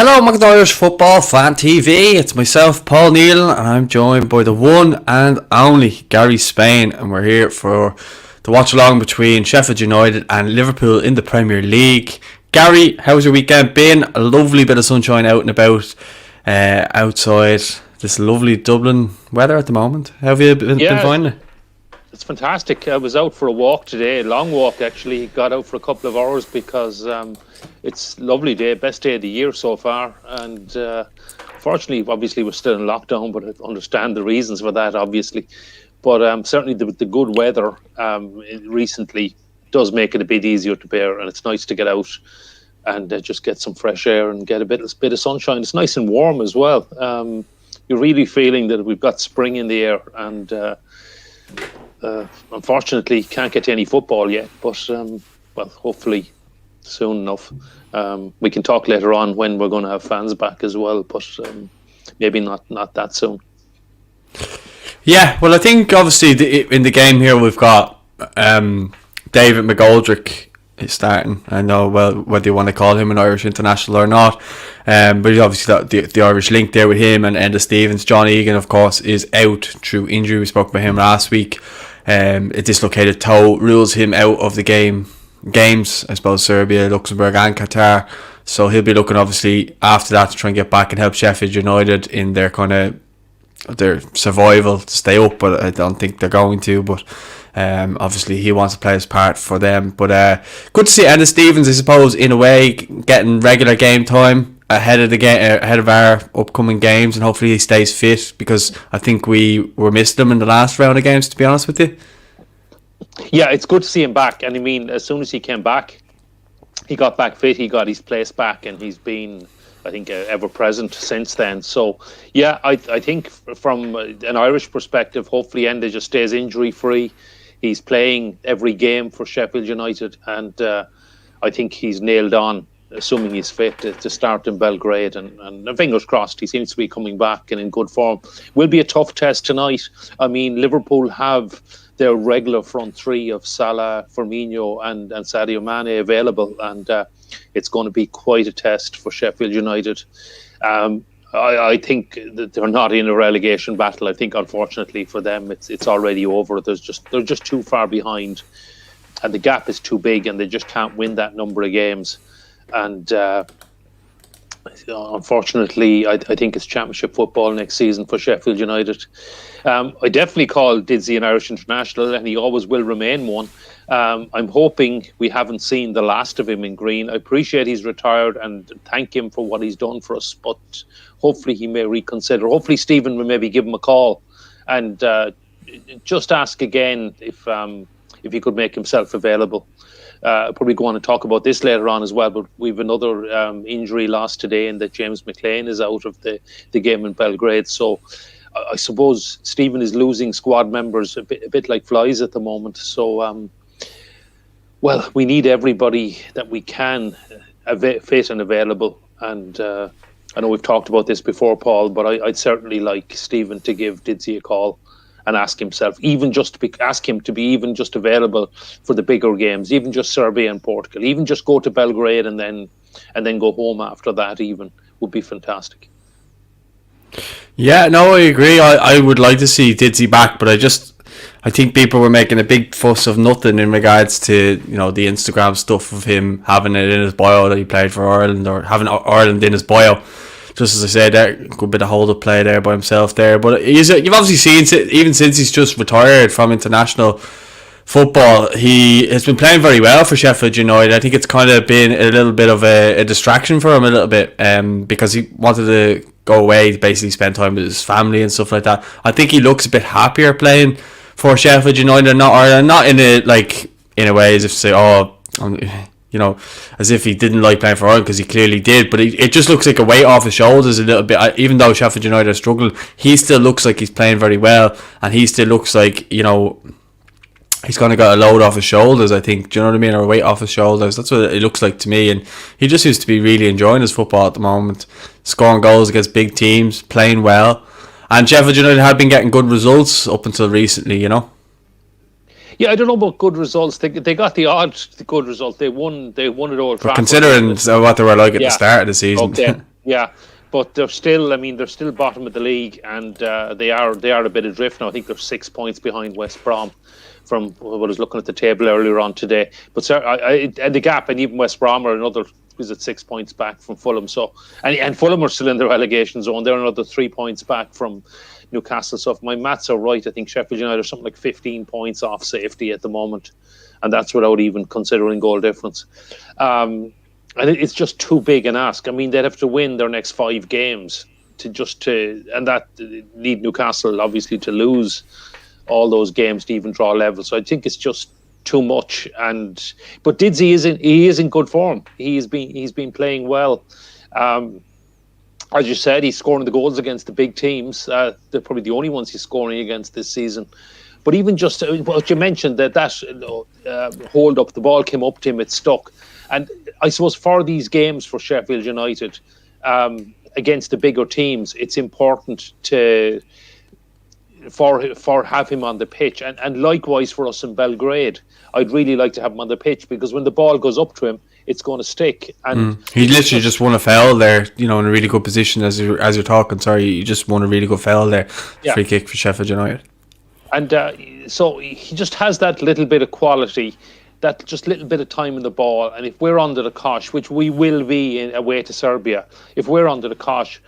Hello, McIntyre's Football Fan TV. It's myself, Paul Neal, and I'm joined by the one and only Gary Spain, and we're here for the watch along between Sheffield United and Liverpool in the Premier League. Gary, how's your weekend been? A lovely bit of sunshine out and about outside this lovely Dublin weather at the moment. How have you been finding it? It's fantastic. I was out for a walk today, a long walk actually. Got out for a couple of hours because it's a lovely day, best day of the year so far. And fortunately, obviously, we're still in lockdown, but I understand the reasons for that, obviously. But certainly the good weather recently does make it a bit easier to bear, and it's nice to get out and just get some fresh air and get a bit of sunshine. It's nice and warm as well. You're really feeling that we've got spring in the air, and unfortunately can't get to any football yet, but well, hopefully soon enough. We can talk later on when we're going to have fans back as well, but maybe not that soon. Yeah, well, I think obviously in the game here we've got David McGoldrick is starting. I know, well, whether you want to call him an Irish international or not, but he's obviously got the Irish link there with him and Enda Stevens. John Egan, of course, is out through injury. We spoke about him last week. A dislocated toe rules him out of the games, I suppose, Serbia, Luxembourg and Qatar. So he'll be looking obviously after that to try and get back and help Sheffield United in their kind of their survival to stay up, but I don't think they're going to. But obviously he wants to play his part for them. But good to see Enda Stevens, I suppose, in a way getting regular game time ahead of the game, ahead of our upcoming games, and hopefully he stays fit, because I think we were missing him in the last round of games, to be honest with you. Yeah, it's good to see him back, and I mean, as soon as he came back, he got back fit, he got his place back, and he's been, I think, ever present since then. So yeah, I think from an Irish perspective, hopefully Enda just stays injury free. He's playing every game for Sheffield United, and I think he's nailed on, assuming he's fit, to start in Belgrade, and fingers crossed, he seems to be coming back and in good form. Will be a tough test tonight. I mean, Liverpool have their regular front three of Salah, Firmino and Sadio Mane available, and it's going to be quite a test for Sheffield United. I think that they're not in a relegation battle. I think, unfortunately for them, it's already over. They're just too far behind, and the gap is too big, and they just can't win that number of games. And unfortunately, I think it's championship football next season for Sheffield United. I definitely call Didzy an Irish international, and he always will remain one. I'm hoping we haven't seen the last of him in green. I appreciate he's retired and thank him for what he's done for us, but hopefully he may reconsider. Hopefully Stephen will maybe give him a call and just ask again if he could make himself available. Probably go on and talk about this later on as well, but we've another injury loss today, and that James McLean is out of the game in Belgrade. So I suppose Stephen is losing squad members a bit like flies at the moment. So well, we need everybody that we can fit and available. And I know we've talked about this before, Paul, but I'd certainly like Stephen to give Didzy a call and ask himself, ask him to be even just available for the bigger games, even just Serbia and Portugal, even just go to Belgrade and then go home after that. Even would be fantastic. Yeah, no, I agree. I would like to see Didzy back, but I think people were making a big fuss of nothing in regards to, you know, the Instagram stuff of him having it in his bio that he played for Ireland, or having Ireland in his bio. Just as I said, there could be the hold-up play there by himself there. But you've obviously seen, even since he's just retired from international football, he has been playing very well for Sheffield United. I think it's kind of been a little bit of a distraction for him a little bit, because he wanted to go away, basically spend time with his family and stuff like that. I think he looks a bit happier playing for Sheffield United and not Ireland. Not in a way as if to say, you know, as if he didn't like playing for Ireland, because he clearly did, but it just looks like a weight off his shoulders a little bit. Even though Sheffield United are struggling, he still looks like he's playing very well, and he still looks like, you know, he's going to get a load off his shoulders, I think. Do you know what I mean? Or a weight off his shoulders. That's what it looks like to me, and he just seems to be really enjoying his football at the moment, scoring goals against big teams, playing well, and Sheffield United have been getting good results up until recently, you know. Yeah, I don't know about good results. They got the odd good result. They won at Old Trafford. Considering what they were like at the start of the season. Okay. Yeah, but they're still. I mean, they're still bottom of the league, and they are a bit adrift now. I think they're 6 points behind West Brom. From what I was looking at the table earlier on today, but sir, and the gap, and even West Brom are another. Was it 6 points back from Fulham? So, and Fulham are still in the relegation zone. They're another 3 points back from Newcastle. So, if my maths are right, I think Sheffield United are something like 15 points off safety at the moment, and that's without even considering goal difference. And it's just too big an ask. I mean, they'd have to win their next 5 games and that need Newcastle obviously to lose all those games to even draw level. So I think it's just too much. But Didzy is in good form. He's been playing well. As you said, he's scoring the goals against the big teams. They're probably the only ones he's scoring against this season. But even just what you mentioned, that hold up, the ball came up to him, it stuck. And I suppose for these games for Sheffield United against the bigger teams, it's important for have him on the pitch, and likewise for us in Belgrade. I'd really like to have him on the pitch, because when the ball goes up to him, it's going to stick. And he literally just won a foul there, in a really good position as you're talking. Sorry, you just won a really good foul there. Yeah. Free kick for Sheffield United. And so he just has that little bit of quality, that just little bit of time in the ball. And if we're under the cosh, which we will be away to Serbia, if we're under the cosh,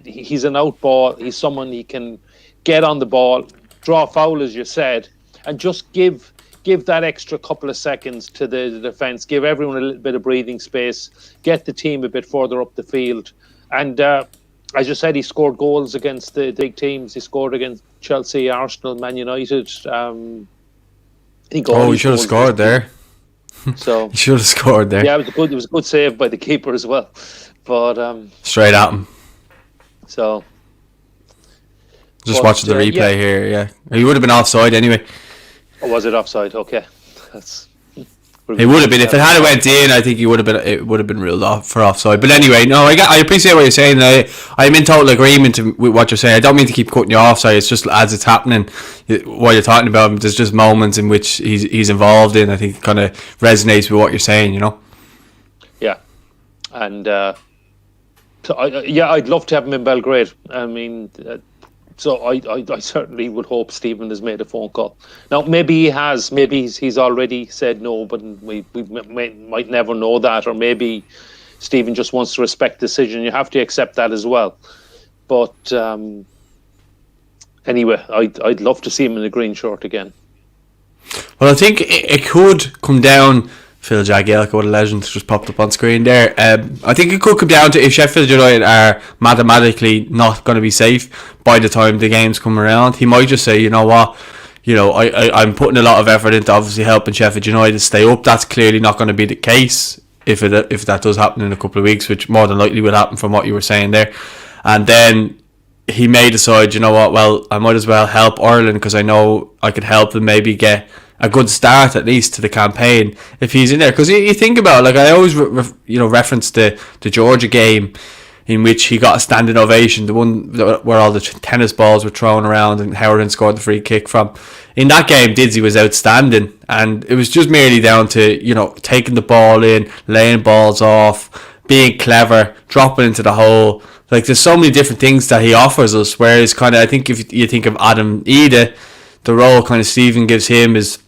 he's an out ball. He's someone he can get on the ball, draw foul, as you said, and just give that extra couple of seconds to the defence, give everyone a little bit of breathing space, get the team a bit further up the field. And as you said, he scored goals against the big teams. He scored against Chelsea, Arsenal, Man United. He should have scored there. So he should have scored there. Yeah, it was a good save by the keeper as well. But straight at him. So just watching the replay here, yeah. He would have been offside anyway. Or was it offside? Okay. It would have been. If it had went in, I think it would have been ruled off for offside. But anyway, no, I appreciate what you're saying. I'm in total agreement with what you're saying. I don't mean to keep cutting you off, sorry. It's just as it's happening, what you're talking about, there's just moments in which he's involved in. I think it kind of resonates with what you're saying, Yeah. And so I'd love to have him in Belgrade. I mean, so I certainly would hope Stephen has made a phone call. Now, maybe he has. Maybe he's already said no, but we might never know that. Or maybe Stephen just wants to respect the decision. You have to accept that as well. But anyway, I'd love to see him in a green shirt again. Well, I think it could come down... Phil Jagielka, what a legend, just popped up on screen there. I think it could come down to if Sheffield United are mathematically not going to be safe by the time the games come around. He might just say, you know what, I'm putting a lot of effort into obviously helping Sheffield United stay up. That's clearly not going to be the case if that does happen in a couple of weeks, which more than likely will happen from what you were saying there. And then he may decide, you know what, well, I might as well help Ireland because I know I could help them maybe get a good start at least to the campaign if he's in there. Because you think about, like, I always reference the Georgia game in which he got a standing ovation, the one where all the tennis balls were thrown around and Howard scored the free kick from. In that game, Didzy was outstanding, and it was just merely down to taking the ball in, laying balls off, being clever, dropping into the hole. Like, there's so many different things that he offers us, whereas kind of I think if you think of Adam Ida, the role kind of Stephen gives him is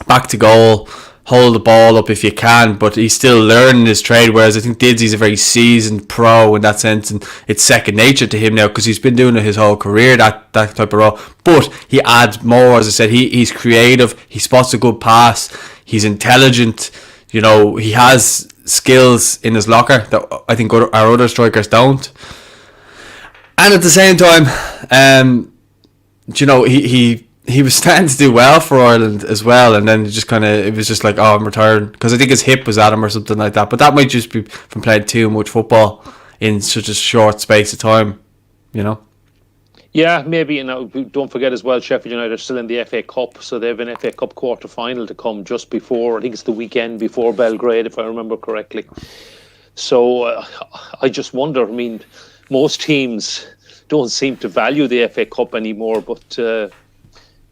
back to goal, hold the ball up if you can, but he's still learning his trade, whereas I think Didzy's a very seasoned pro in that sense, and it's second nature to him now because he's been doing it his whole career, that type of role. But he adds more, as I said, he's creative, he spots a good pass, he's intelligent, he has skills in his locker that I think our other strikers don't. And at the same time, he was starting to do well for Ireland as well, and then it was just like, oh, I'm retiring, because I think his hip was at him or something like that. But that might just be from playing too much football in such a short space of time, Yeah, maybe. Don't forget as well, Sheffield United are still in the FA Cup, so they have an FA Cup quarter final to come just before. I think it's the weekend before Belgrade, if I remember correctly. So I just wonder. I mean, most teams don't seem to value the FA Cup anymore, but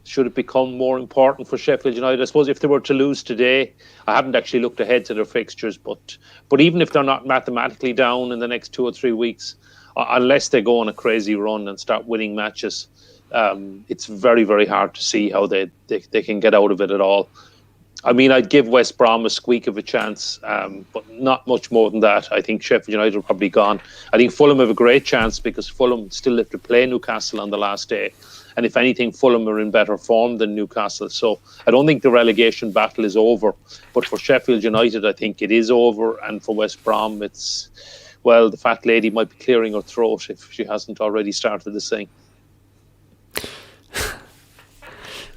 Should it become more important for Sheffield United? I suppose if they were to lose today, I haven't actually looked ahead to their fixtures, but even if they're not mathematically down in the next 2 or 3 weeks, unless they go on a crazy run and start winning matches, it's very, very hard to see how they can get out of it at all. I mean, I'd give West Brom a squeak of a chance, but not much more than that. I think Sheffield United are probably gone. I think Fulham have a great chance because Fulham still have to play Newcastle on the last day. And if anything, Fulham are in better form than Newcastle. So I don't think the relegation battle is over. But for Sheffield United, I think it is over. And for West Brom, it's, well, the fat lady might be clearing her throat if she hasn't already started to sing.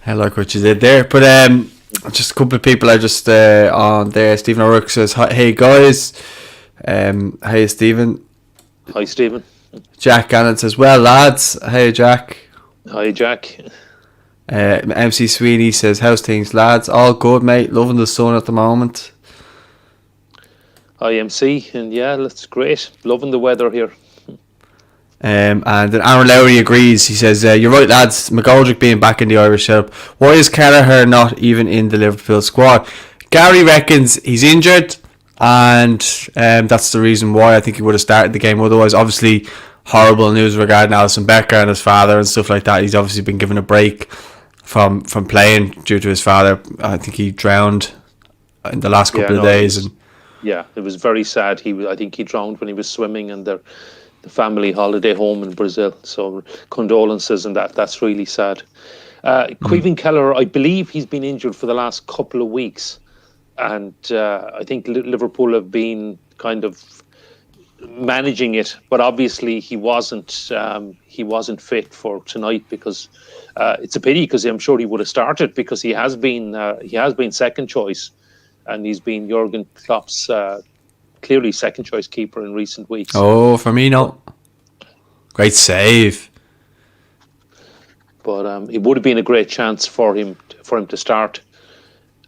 I like what you did there. But just a couple of people are just on there. Stephen O'Rourke says, hey guys. Hey Stephen. Hi Stephen. Jack Gannon says, well lads. Hey Jack. Hi Jack. MC Sweeney says, how's things lads? All good mate, loving the sun at the moment. Hi MC, and yeah, that's great, loving the weather here. And then Aaron Lowry agrees. He says, you're right lads, McGoldrick being back in the Irish setup. Why is Kelleher not even in the Liverpool squad? Gary reckons he's injured, and that's the reason why. I think he would have started the game otherwise. Obviously horrible news regarding Alisson Becker and his father and stuff like that. He's obviously been given a break from playing due to his father. I think he drowned in the last couple of days. And yeah, it was very sad. I think he drowned when he was swimming in the family holiday home in Brazil. So condolences, and that's really sad. Caoimhín Kelleher, I believe he's been injured for the last couple of weeks, and I think Liverpool have been kind of managing it, but obviously he wasn't fit for tonight because it's a pity, because I'm sure he would have started, because he has been second choice, and he's been Jurgen Klopp's clearly second choice keeper in recent weeks. Oh, Firmino, great save. But it would have been a great chance for him to start.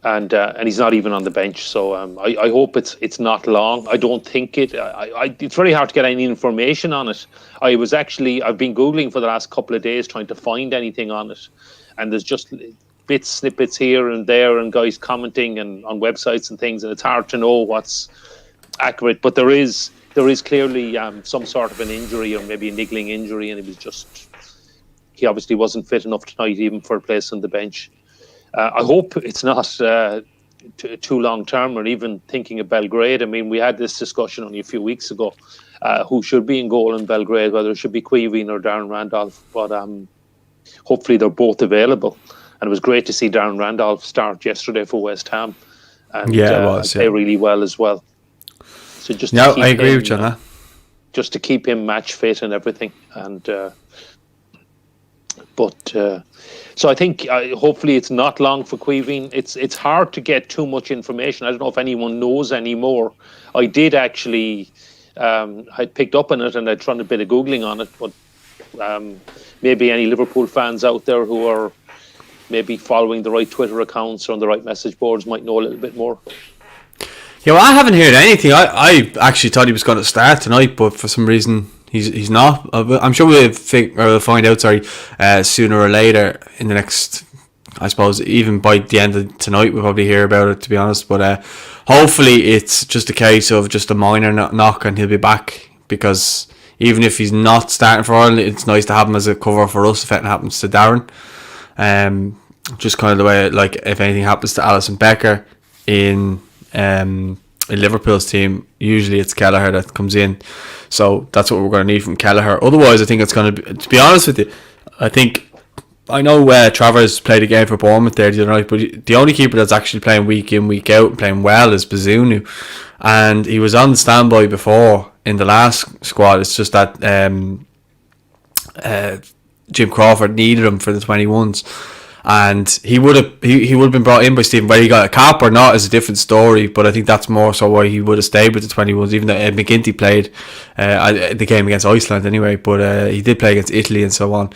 And he's not even on the bench, so I hope it's not long. I don't think it. It's very hard to get any information on it. I've been Googling for the last couple of days trying to find anything on it, and there's just snippets here and there, and guys commenting and on websites and things, and it's hard to know what's accurate. But there is clearly some sort of an injury, or maybe a niggling injury, and he obviously wasn't fit enough tonight even for a place on the bench. I hope it's not too long term, or even thinking of Belgrade. I mean, we had this discussion only a few weeks ago, who should be in goal in Belgrade, whether it should be Caoimhín or Darren Randolph. But hopefully they're both available. And it was great to see Darren Randolph start yesterday for West Ham. And it was. play really well as well. So I agree with you on that. Just to keep him match fit and everything. And so I think hopefully it's not long for Caoimhín. It's hard to get too much information. I don't know if anyone knows any more. I did actually, I picked up on it and I'd done a bit of Googling on it, but maybe any Liverpool fans out there who are maybe following the right Twitter accounts or on the right message boards might know a little bit more. Yeah, well, I haven't heard anything. I actually thought he was going to start tonight, but for some reason he's not. I'm sure we'll find out. Sooner or later in the next. I suppose even by the end of tonight we'll probably hear about it. To be honest, but hopefully it's just a case of just a minor knock and he'll be back. Because even if he's not starting for Ireland, it's nice to have him as a cover for us if anything happens to Darren. Just kind of the way, like, if anything happens to Alisson Becker in Liverpool's team, usually it's Kelleher that comes in, so that's what we're going to need from Kelleher. Otherwise I think it's going to be honest with you, I know Travers played a game for Bournemouth there the other night, but the only keeper that's actually playing week in week out and playing well is Bazunu, and he was on standby before in the last squad. It's just that Jim Crawford needed him for the 21s, and he would have been brought in by Stephen. Whether he got a cap or not is a different story, but I think that's more so why he would have stayed with the 21s, even though Ed McGinty played the game against Iceland anyway, but he did play against Italy and so on.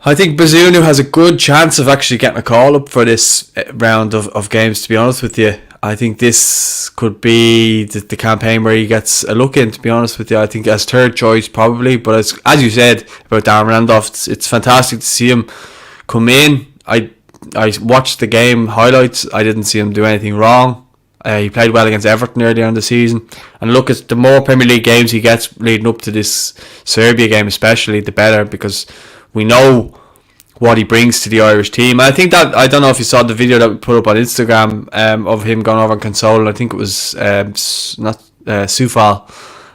I think Bazunu has a good chance of actually getting a call up for this round of games, to be honest with you. I think this could be the campaign where he gets a look in, to be honest with you. I think as third choice probably, but as you said about Darren Randolph, it's fantastic to see him come in. I watched the game highlights. I didn't see him do anything wrong. He played well against Everton earlier in the season. And look, it's the more Premier League games he gets leading up to this Serbia game especially, the better, because we know what he brings to the Irish team. I think that, I don't know if you saw the video that we put up on Instagram of him going over and consoling. I think it was Sufal,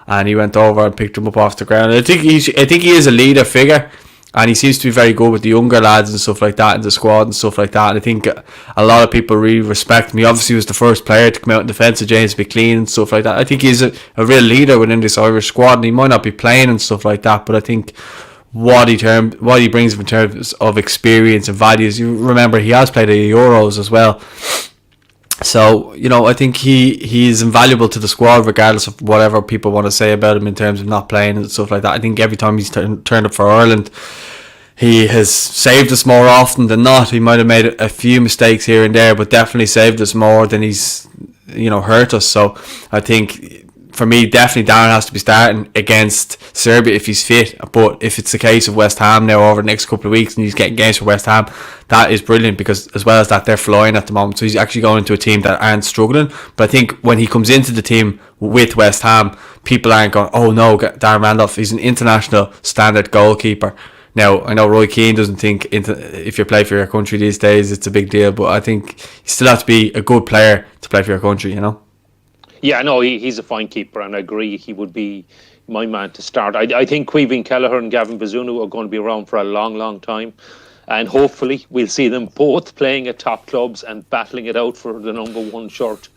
and he went over and picked him up off the ground. I think he is a leader figure, and he seems to be very good with the younger lads and stuff like that in the squad and stuff like that. And I think a lot of people really respect him. He obviously was the first player to come out in defence of James McClean and stuff like that. I think he's a real leader within this Irish squad, and he might not be playing and stuff like that, but I think what he brings in terms of experience and values. You remember he has played at Euros as well. So, I think he is invaluable to the squad, regardless of whatever people want to say about him in terms of not playing and stuff like that. I think every time he's turned up for Ireland, he has saved us more often than not. He might have made a few mistakes here and there, but definitely saved us more than he's hurt us. So I think, for me, definitely Darren has to be starting against Serbia if he's fit. But if it's the case of West Ham now over the next couple of weeks and he's getting games for West Ham, that is brilliant, because as well as that, they're flying at the moment. So he's actually going into a team that aren't struggling. But I think when he comes into the team with West Ham, people aren't going, oh no, Darren Randolph, he's an international standard goalkeeper. Now, I know Roy Keane doesn't think if you play for your country these days, it's a big deal. But I think you still have to be a good player to play for your country, Yeah, no, he's a fine keeper, and I agree he would be my man to start. I think Caoimhín Kelleher and Gavin Bazunu are going to be around for a long, long time, and hopefully we'll see them both playing at top clubs and battling it out for the number one shirt.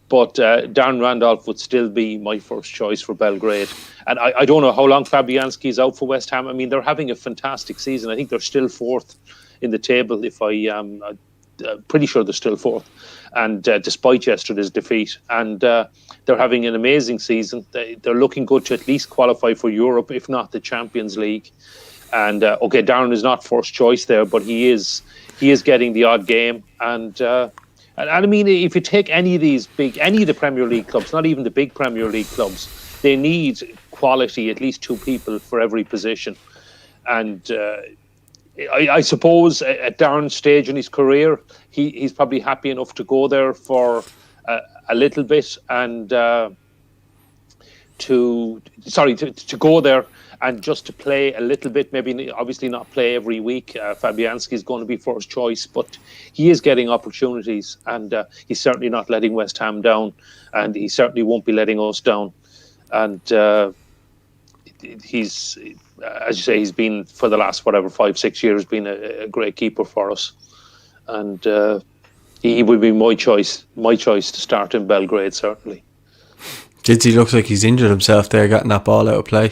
But Darren Randolph would still be my first choice for Belgrade. And I don't know how long Fabianski is out for West Ham. I mean, they're having a fantastic season. I think they're still fourth in the table, if pretty sure they're still fourth, and despite yesterday's defeat, and they're having an amazing season. They're looking good to at least qualify for Europe, if not the Champions League. And okay, Darren is not first choice there, but he is getting the odd game. And I mean, if you take any of the Premier League clubs, not even the big Premier League clubs, they need quality, at least two people for every position. And I suppose at Darren's stage in his career, he's probably happy enough to go there for a little bit, and to go there and just to play a little bit. Maybe obviously not play every week. Fabianski is going to be first choice, but he is getting opportunities, and he's certainly not letting West Ham down, and he certainly won't be letting us down. And he's, as you say, he's been for the last 5-6 years been a great keeper for us, and he would be my choice to start in Belgrade, certainly. He looks like he's injured himself there, getting that ball out of play.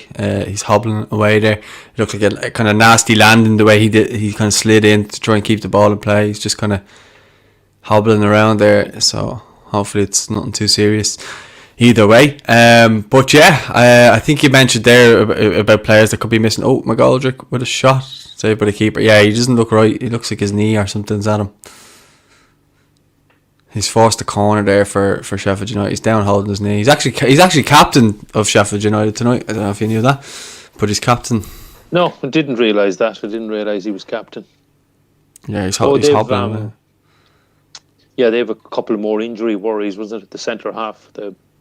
He's hobbling away there. It looked like a kind of nasty landing the way he did. He kind of slid in to try and keep the ball in play. He's just kind of hobbling around there, so hopefully it's nothing too serious either way. But yeah, I think you mentioned there about players that could be missing. Oh, McGoldrick with a shot saved by the keeper. Yeah, he doesn't look right. He looks like his knee or something's at him. He's forced the corner there for Sheffield United. He's down holding his knee. He's actually captain of Sheffield United tonight. I don't know if you knew that, but he's captain. No, I didn't realise that. I didn't realise he was captain. Yeah, he's hobbling. Yeah, they have a couple more injury worries, wasn't it? The centre half,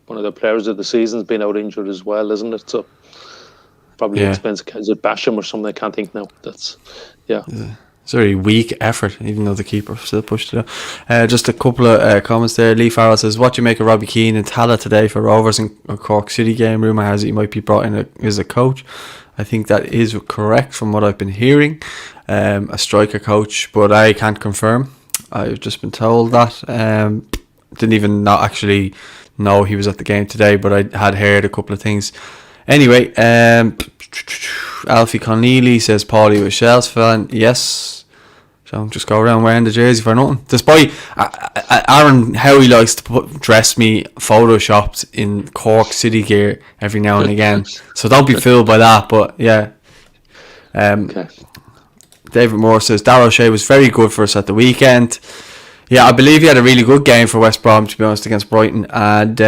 one of the players of the season's been out injured as well, isn't it? So probably expensive. Is it Basham or something? I can't think now. That's It's a very weak effort, even though the keeper still pushed it out. Just a couple of comments there. Lee Farrell says, what do you make of Robbie Keane and Tala today for Rovers and Cork City game? Rumour has it he might be brought in as a coach. I think that is correct from what I've been hearing. A striker coach, but I can't confirm. I've just been told that. Didn't even actually know he was at the game today, but I had heard a couple of things. Anyway, Alfie Conneely says Paulie was Shell's fan. Yes, so just go around wearing the jersey for nothing. Despite Aaron, how he likes to dress me photoshopped in Cork City gear every now and again. So don't be fooled by that. But yeah, okay. David Moore says Darrell O'Shea was very good for us at the weekend. Yeah, I believe he had a really good game for West Brom, to be honest, against Brighton, and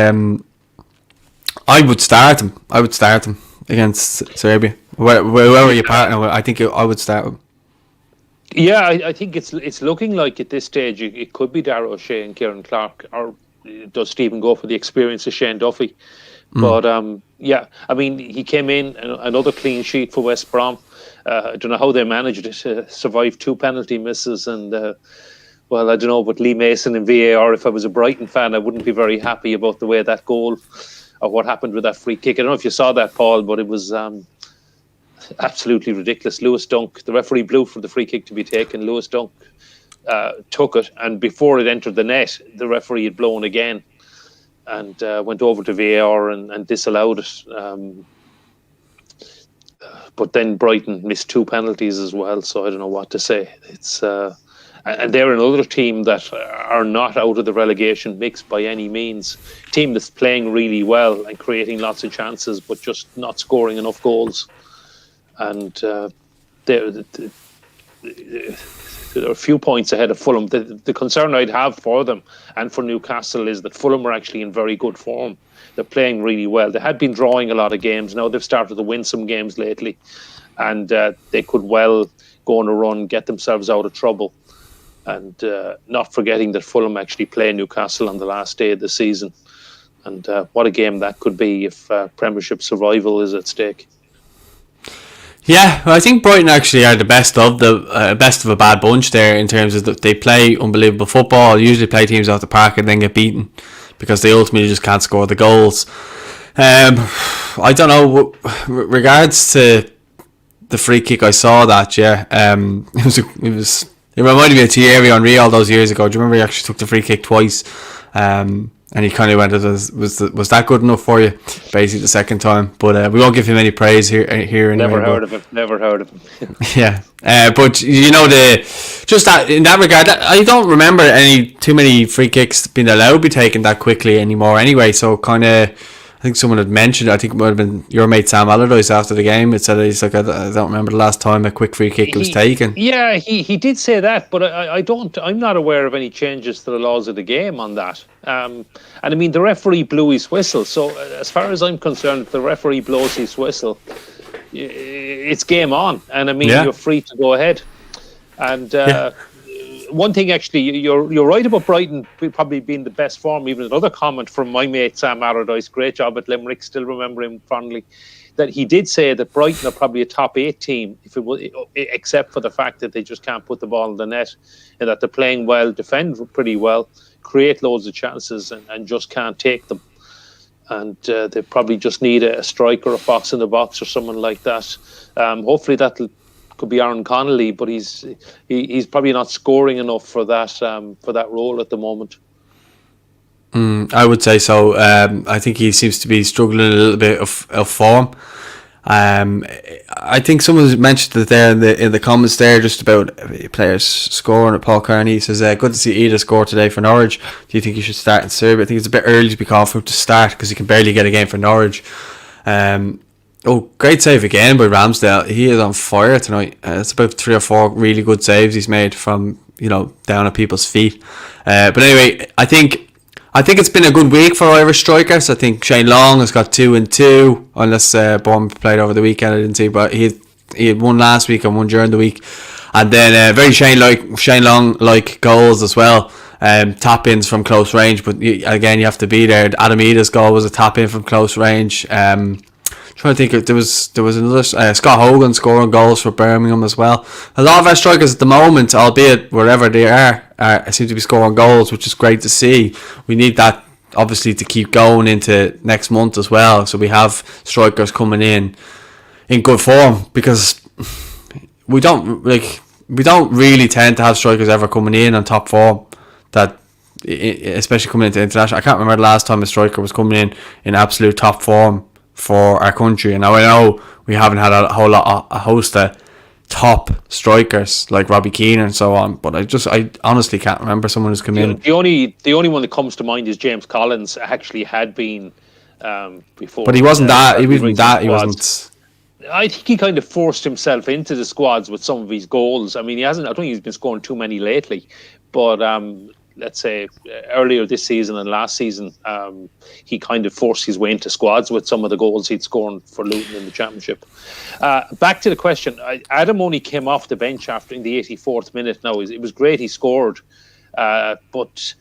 I would start him. against Serbia. Whoever your partner, I think I would start him. Yeah, I think it's looking like at this stage it could be Darragh O'Shea and Kieran Clark, or does Stephen go for the experience of Shane Duffy? But yeah, I mean, he came in another clean sheet for West Brom. I don't know how they managed it to survive 2 penalty misses, and well, I don't know, but Lee Mason and VAR. If I was a Brighton fan, I wouldn't be very happy about the way that goal or what happened with that free kick. I don't know if you saw that, Paul, but it was absolutely ridiculous. Lewis Dunk, the referee blew for the free kick to be taken. Lewis Dunk took it, and before it entered the net, the referee had blown again and went over to VAR and disallowed it. But then Brighton missed 2 penalties as well, so I don't know what to say. It's and they're another team that are not out of the relegation mix by any means. Team that's playing really well and creating lots of chances, but just not scoring enough goals. And they're a few points ahead of Fulham. The concern I'd have for them and for Newcastle is that Fulham are actually in very good form. They're playing really well. They had been drawing a lot of games. Now they've started to win some games lately, and they could well go on a run, get themselves out of trouble. And not forgetting that Fulham actually play Newcastle on the last day of the season. And what a game that could be if Premiership survival is at stake. Yeah, well, I think Brighton actually are the best of a bad bunch there, in terms of that they play unbelievable football, usually play teams out the park and then get beaten because they ultimately just can't score the goals. I don't know, regards to the free kick, I saw that. It reminded me of Thierry Henry all those years ago. Do you remember he actually took the free kick twice? And he kind of went, was that good enough for you? Basically the second time. But we won't give him any praise here. Never heard of him. Yeah. But, you know, just that in that regard, I don't remember too many free kicks being allowed to be taken that quickly anymore anyway. So kind of, I think someone had mentioned, I think it might have been your mate Sam Allardyce after the game. It said, he's like, I don't remember the last time a quick free kick was taken. Yeah, he did say that, but I'm not aware of any changes to the laws of the game on that. And I mean, the referee blew his whistle. So as far as I'm concerned, if the referee blows his whistle, it's game on. And I mean, You're free to go ahead. And one thing, actually, you're right about Brighton probably being the best form. Even another comment from my mate Sam Allardyce, great job at Limerick, still remember him fondly, that he did say that Brighton are probably a top 8 team, if it was, except for the fact that they just can't put the ball in the net, and that they're playing well, defend pretty well, create loads of chances, and just can't take them. And they probably just need a striker, a fox in the box, or someone like that. Hopefully that'll could be Aaron Connolly, but he's probably not scoring enough for that role at the moment. I would say so. I think he seems to be struggling a little bit of form. I think someone mentioned it there in the comments there, just about players scoring. Paul Kearney says, good to see Ida score today for Norwich. Do you think he should start in Serbia? I think it's a bit early to be called for him to start because he can barely get a game for Norwich. Great save again by Ramsdale. He is on fire tonight. It's about 3 or 4 really good saves he's made from, down at people's feet. But anyway, I think it's been a good week for Irish strikers. I think Shane Long has got 2 and 2, unless Bournemouth played over the weekend. I didn't see, but he had one last week and one during the week. And then very Shane Long like goals as well. Tap ins from close range, but again, you have to be there. Adam Ida's goal was a tap in from close range. Trying to think, there was another Scott Hogan scoring goals for Birmingham as well. A lot of our strikers at the moment, albeit wherever they are seem to be scoring goals, which is great to see. We need that obviously to keep going into next month as well. So we have strikers coming in good form, because we don't really tend to have strikers ever coming in on top form, that especially coming into international. I can't remember the last time a striker was coming in absolute top form for our country. And now I know we haven't had a host of top strikers like Robbie Keane and so on, but I honestly can't remember someone who's come in. The only one that comes to mind is James Collins. Actually had been before, but he wasn't that. He wasn't. I think he kind of forced himself into the squads with some of his goals. I mean, I don't think he's been scoring too many lately, but let's say, earlier this season and last season, he kind of forced his way into squads with some of the goals he'd scored for Luton in the Championship. Back to the question, Adam only came off the bench after in the 84th minute. Now, it was great he scored, but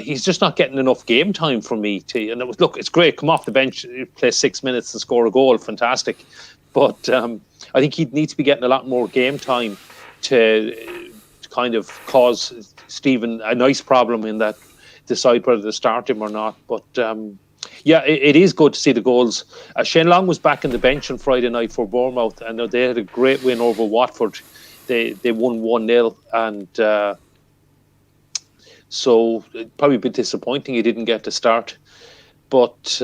he's just not getting enough game time for me. And look, it's great, come off the bench, play 6 minutes and score a goal, fantastic. But I think he'd need to be getting a lot more game time to kind of cause Stephen a nice problem in that decide whether to start him or not. But it is good to see the goals. Shane Long was back in the bench on Friday night for Bournemouth, and they had a great win over Watford. They won 1-0, and so it'd probably be disappointing he didn't get to start. But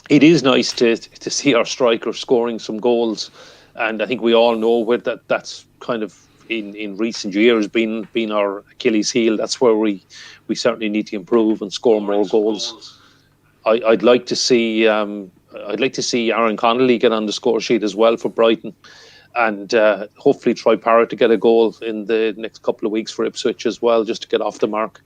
it is nice to see our striker scoring some goals, and I think we all know that's kind of in recent years been our Achilles heel. That's where we certainly need to improve and score more goals. I'd like to see Aaron Connolly get on the score sheet as well for Brighton, and hopefully Troy Parrott to get a goal in the next couple of weeks for Ipswich as well, just to get off the mark.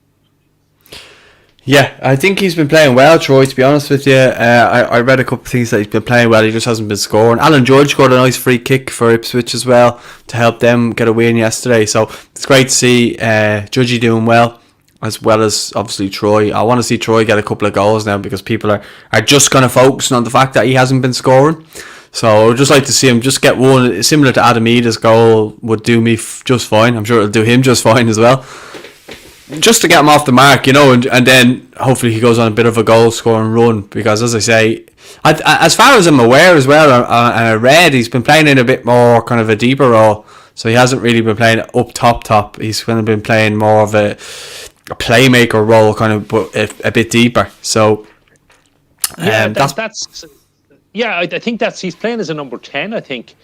Yeah, I think he's been playing well, Troy, to be honest with you. I read a couple of things that he's been playing well, he just hasn't been scoring. Alan George scored a nice free kick for Ipswich as well to help them get a win yesterday. So it's great to see Judgy doing well as obviously Troy. I want to see Troy get a couple of goals now because people are just kind of focusing on the fact that he hasn't been scoring. So I would just like to see him just get one, similar to Adam Ida's goal, would do me just fine. I'm sure it'll do him just fine as well. Just to get him off the mark, and then hopefully he goes on a bit of a goal scoring run, because as I say, as far as I'm aware as well, and I read, he's been playing in a bit more kind of a deeper role, so he hasn't really been playing up top. He's kind of been playing more of a playmaker role, kind of, but a bit deeper. So I think he's playing as a number 10, I think,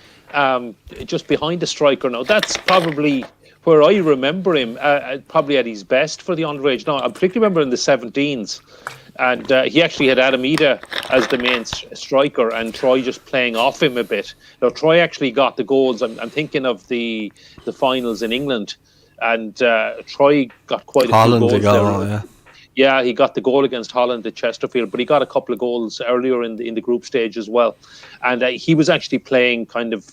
just behind the striker now. That's probably where I remember him, probably at his best for the underage. Now, I particularly remember in the 17s, and he actually had Adam Ida as the main striker, and Troy just playing off him a bit. Now, Troy actually got the goals. I'm thinking of the finals in England, and Troy got quite a few goals there. Yeah, he got the goal against Holland at Chesterfield, but he got a couple of goals earlier in the group stage as well. And he was actually playing kind of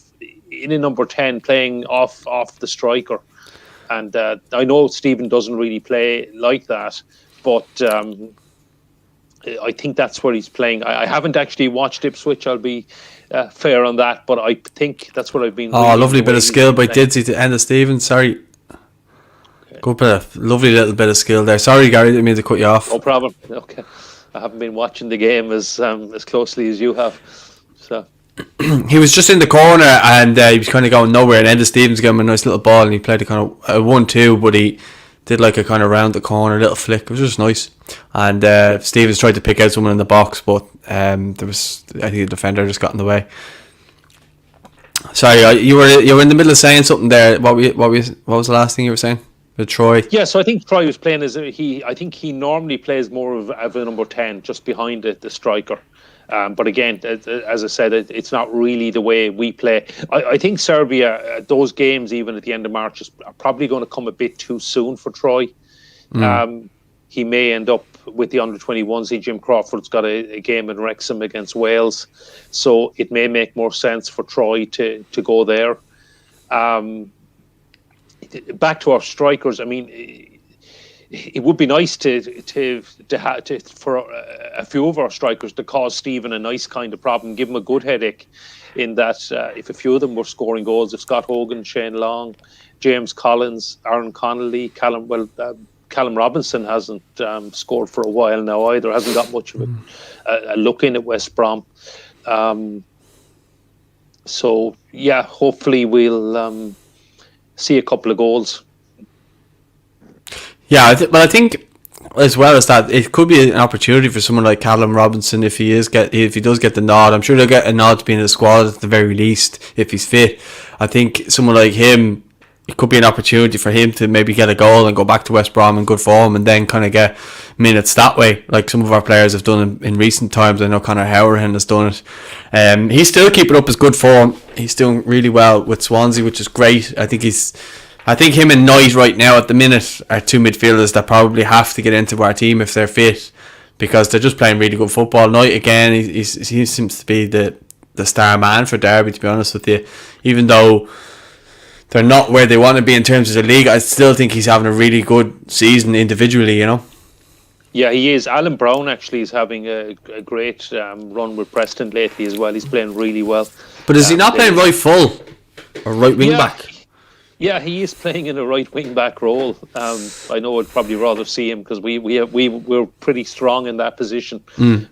in a number 10, playing off the striker. And I know Stephen doesn't really play like that, but I think that's where he's playing. I haven't actually watched Ipswich, I'll be fair on that, but I think that's what I've been. Oh, lovely bit of skill by Didsy to end of Stephen. Sorry. Good bit of, lovely little bit of skill there. Sorry, Gary, didn't mean to cut you off. No problem. Okay, I haven't been watching the game as closely as you have. So he was just in the corner, and he was kind of going nowhere. And Enda Stevens gave him a nice little ball, and he played a kind of a 1-2, but he did like a kind of round the corner little flick. It was just nice. And Stevens tried to pick out someone in the box, but I think the defender just got in the way. Sorry, you were in the middle of saying something there. What was the last thing you were saying? With Troy. Yeah, so I think Troy was playing I think he normally plays more of a number 10, just behind the striker. But again, as I said, it's not really the way we play. I think Serbia, those games even at the end of March, are probably going to come a bit too soon for Troy. He may end up with the under-21s. See, Jim Crawford's got a game in Wrexham against Wales, so it may make more sense for Troy to go there. Back to our strikers. I mean, it would be nice for a few of our strikers to cause Stephen a nice kind of problem, give him a good headache. In that, if a few of them were scoring goals, if Scott Hogan, Shane Long, James Collins, Aaron Connolly, Callum Robinson hasn't scored for a while now either. Hasn't got much of a look in at West Brom. So yeah, hopefully we'll see a couple of goals. Yeah, but I think as well as that, it could be an opportunity for someone like Callum Robinson if he does get the nod. I'm sure they'll get a nod to be in the squad at the very least if he's fit. I think someone like him, it could be an opportunity for him to maybe get a goal and go back to West Brom in good form, and then kind of get minutes that way, like some of our players have done in recent times. I know Conor Hourihan has done it. He's still keeping up his good form. He's doing really well with Swansea, which is great. I think he's I think him and Knight right now at the minute are two midfielders that probably have to get into our team if they're fit, because they're just playing really good football. Knight again, he seems to be the star man for Derby, to be honest with you. Even though they're not where they want to be in terms of the league, I still think he's having a really good season individually, you know. Yeah, he is. Alan Brown actually is having a great run with Preston lately as well. He's playing really well. But is he not playing right full or right wing back? Yeah, he is playing in a right wing back role. I know I'd probably rather see him because we're pretty strong in that position.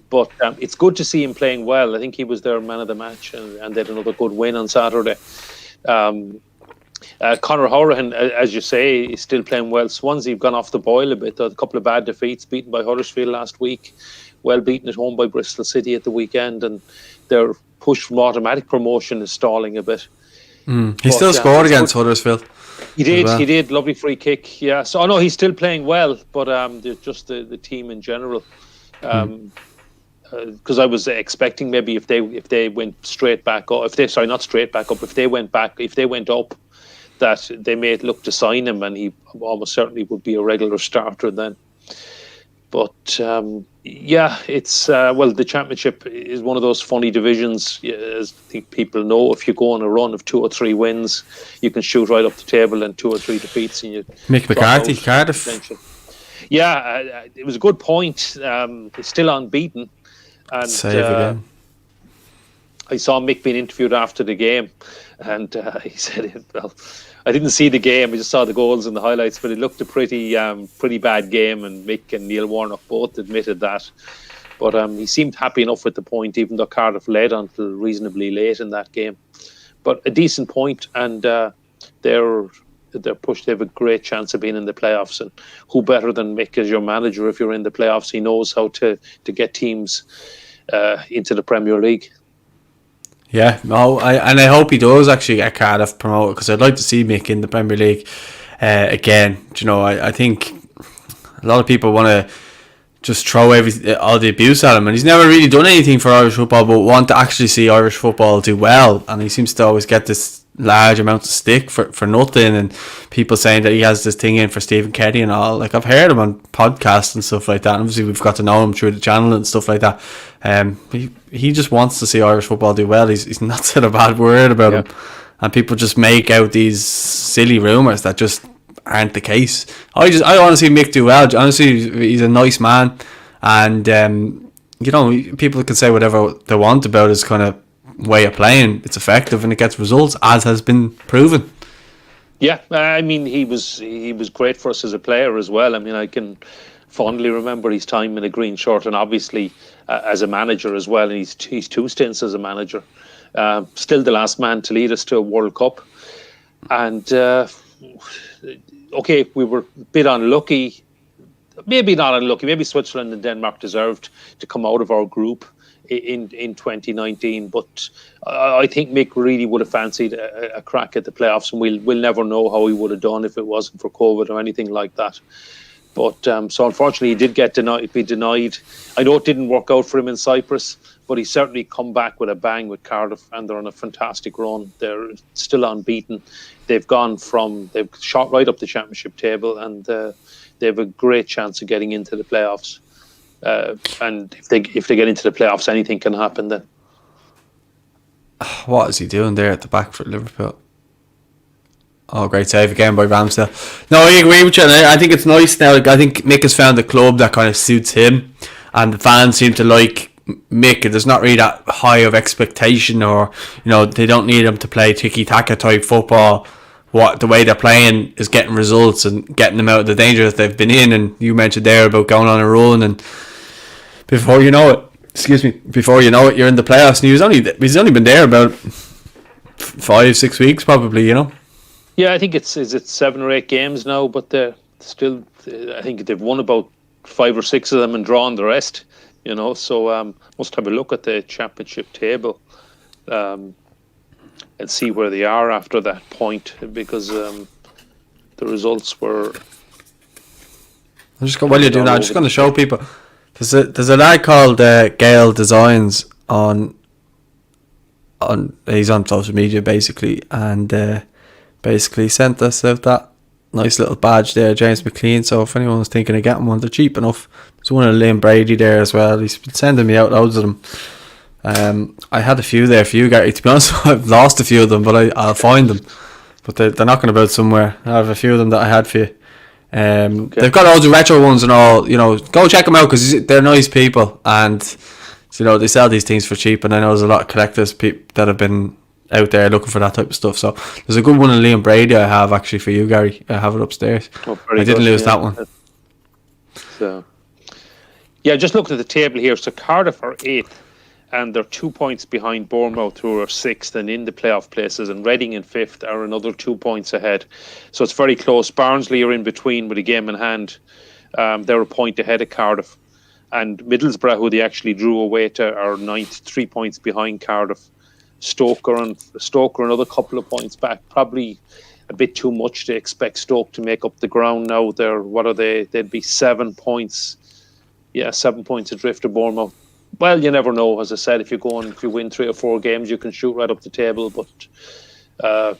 But it's good to see him playing well. I think he was their man of the match, and they had another good win on Saturday. Conor Hourihane, as you say, is still playing well. Swansea have gone off the boil a bit. A couple of bad defeats, beaten by Huddersfield last week, well beaten at home by Bristol City at the weekend, and their push from automatic promotion is stalling a bit. He still scored against Huddersfield. He did. Lovely free kick. Yeah. So I know he's still playing well, but just the team in general. Because I was expecting maybe if they went straight back up, if they went up, that they may look to sign him, and he almost certainly would be a regular starter then. But it's the Championship is one of those funny divisions. As I think people know, if you go on a run of 2 or 3 wins, you can shoot right up the table, and 2 or 3 defeats, and you Mick McCarthy, Cardiff. Yeah, it was a good point. He's still unbeaten, and save again. I saw Mick being interviewed after the game, and he said, "Well, I didn't see the game. I just saw the goals and the highlights, but it looked a pretty bad game." And Mick and Neil Warnock both admitted that. But he seemed happy enough with the point, even though Cardiff led until reasonably late in that game. But a decent point, and they're pushed. They have a great chance of being in the playoffs. And who better than Mick as your manager if you're in the playoffs? He knows how to get teams into the Premier League. Yeah, no, I hope he does actually get Cardiff promoted, because I'd like to see Mick in the Premier League again. You know, I think a lot of people want to just throw all the abuse at him, and he's never really done anything for Irish football, but want to actually see Irish football do well, and he seems to always get this large amount of stick for nothing, and people saying that he has this thing in for Stephen Kelly and all. Like, I've heard him on podcasts and stuff like that, and obviously we've got to know him through the channel and stuff like that. He just wants to see Irish football do well. He's not said a bad word about him, and people just make out these silly rumours that just aren't the case. I want to see Mick do well. Honestly, he's a nice man, and people can say whatever they want about his kind of way of playing. It's effective and it gets results, as has been proven. Yeah, I mean, he was great for us as a player as well. I mean, I can fondly remember his time in a green shirt, and obviously as a manager as well. And he's 2 stints as a manager. Still the last man to lead us to a World Cup. And we were a bit unlucky. Maybe not unlucky. Maybe Switzerland and Denmark deserved to come out of our group in 2019, but I think Mick really would have fancied a crack at the playoffs, and we'll never know how he would have done if it wasn't for COVID or anything like that. But so unfortunately he did be denied. I know it didn't work out for him in Cyprus, but he's certainly come back with a bang with Cardiff, and they're on a fantastic run. They're still unbeaten. They've shot right up the Championship table, and they have a great chance of getting into the playoffs. And if they get into the playoffs, anything can happen then. What is he doing there at the back for Liverpool? Oh, great save again by Ramsdale. No, I agree with you. I think it's nice now. I think Mick has found a club that kind of suits him, and the fans seem to like Mick. There's not really that high of expectation, or they don't need him to play tiki-taka type football. The way they're playing is getting results and getting them out of the danger that they've been in. And you mentioned there about going on a run, and before you know it, you're in the playoffs. And he's only been there about 5-6 weeks, probably. Yeah, I think it's 7 or 8 games now, but they're still. I think they've won about 5 or 6 of them and drawn the rest. So must have a look at the Championship table. And see where they are after that point, because the results were. While you're doing that, I'm just going to show people. There's a lad called Gale Designs on. He's on social media basically, and basically sent us out that nice little badge there, James McLean. So if anyone was thinking of getting one, they're cheap enough. There's one of Liam Brady there as well. He's been sending me out loads of them. I had a few there for you, Gary. To be honest, I've lost a few of them, but I'll find them. But they're knocking about somewhere. I have a few of them that I had for you. Okay. They've got loads of retro ones and all. Go check them out because they're nice people, and they sell these things for cheap. And I know there's a lot of collectors that have been out there looking for that type of stuff. So there's a good one in Liam Brady I have actually for you, Gary. I have it upstairs. I didn't lose that one. So, just looking at the table here. So Cardiff are 8th, and they're 2 points behind Bournemouth, who are 6th and in the playoff places, and Reading in 5th are another 2 points ahead. So it's very close. Barnsley are in between with a game in hand. They're a point ahead of Cardiff. And Middlesbrough, who they actually drew away to, are 9th, 3 points behind Cardiff. Stoke are another couple of points back. Probably a bit too much to expect Stoke to make up the ground now. They'd be 7 points. 7 points adrift of Bournemouth. Well, you never know. As I said, if you win 3 or 4 games, you can shoot right up the table. But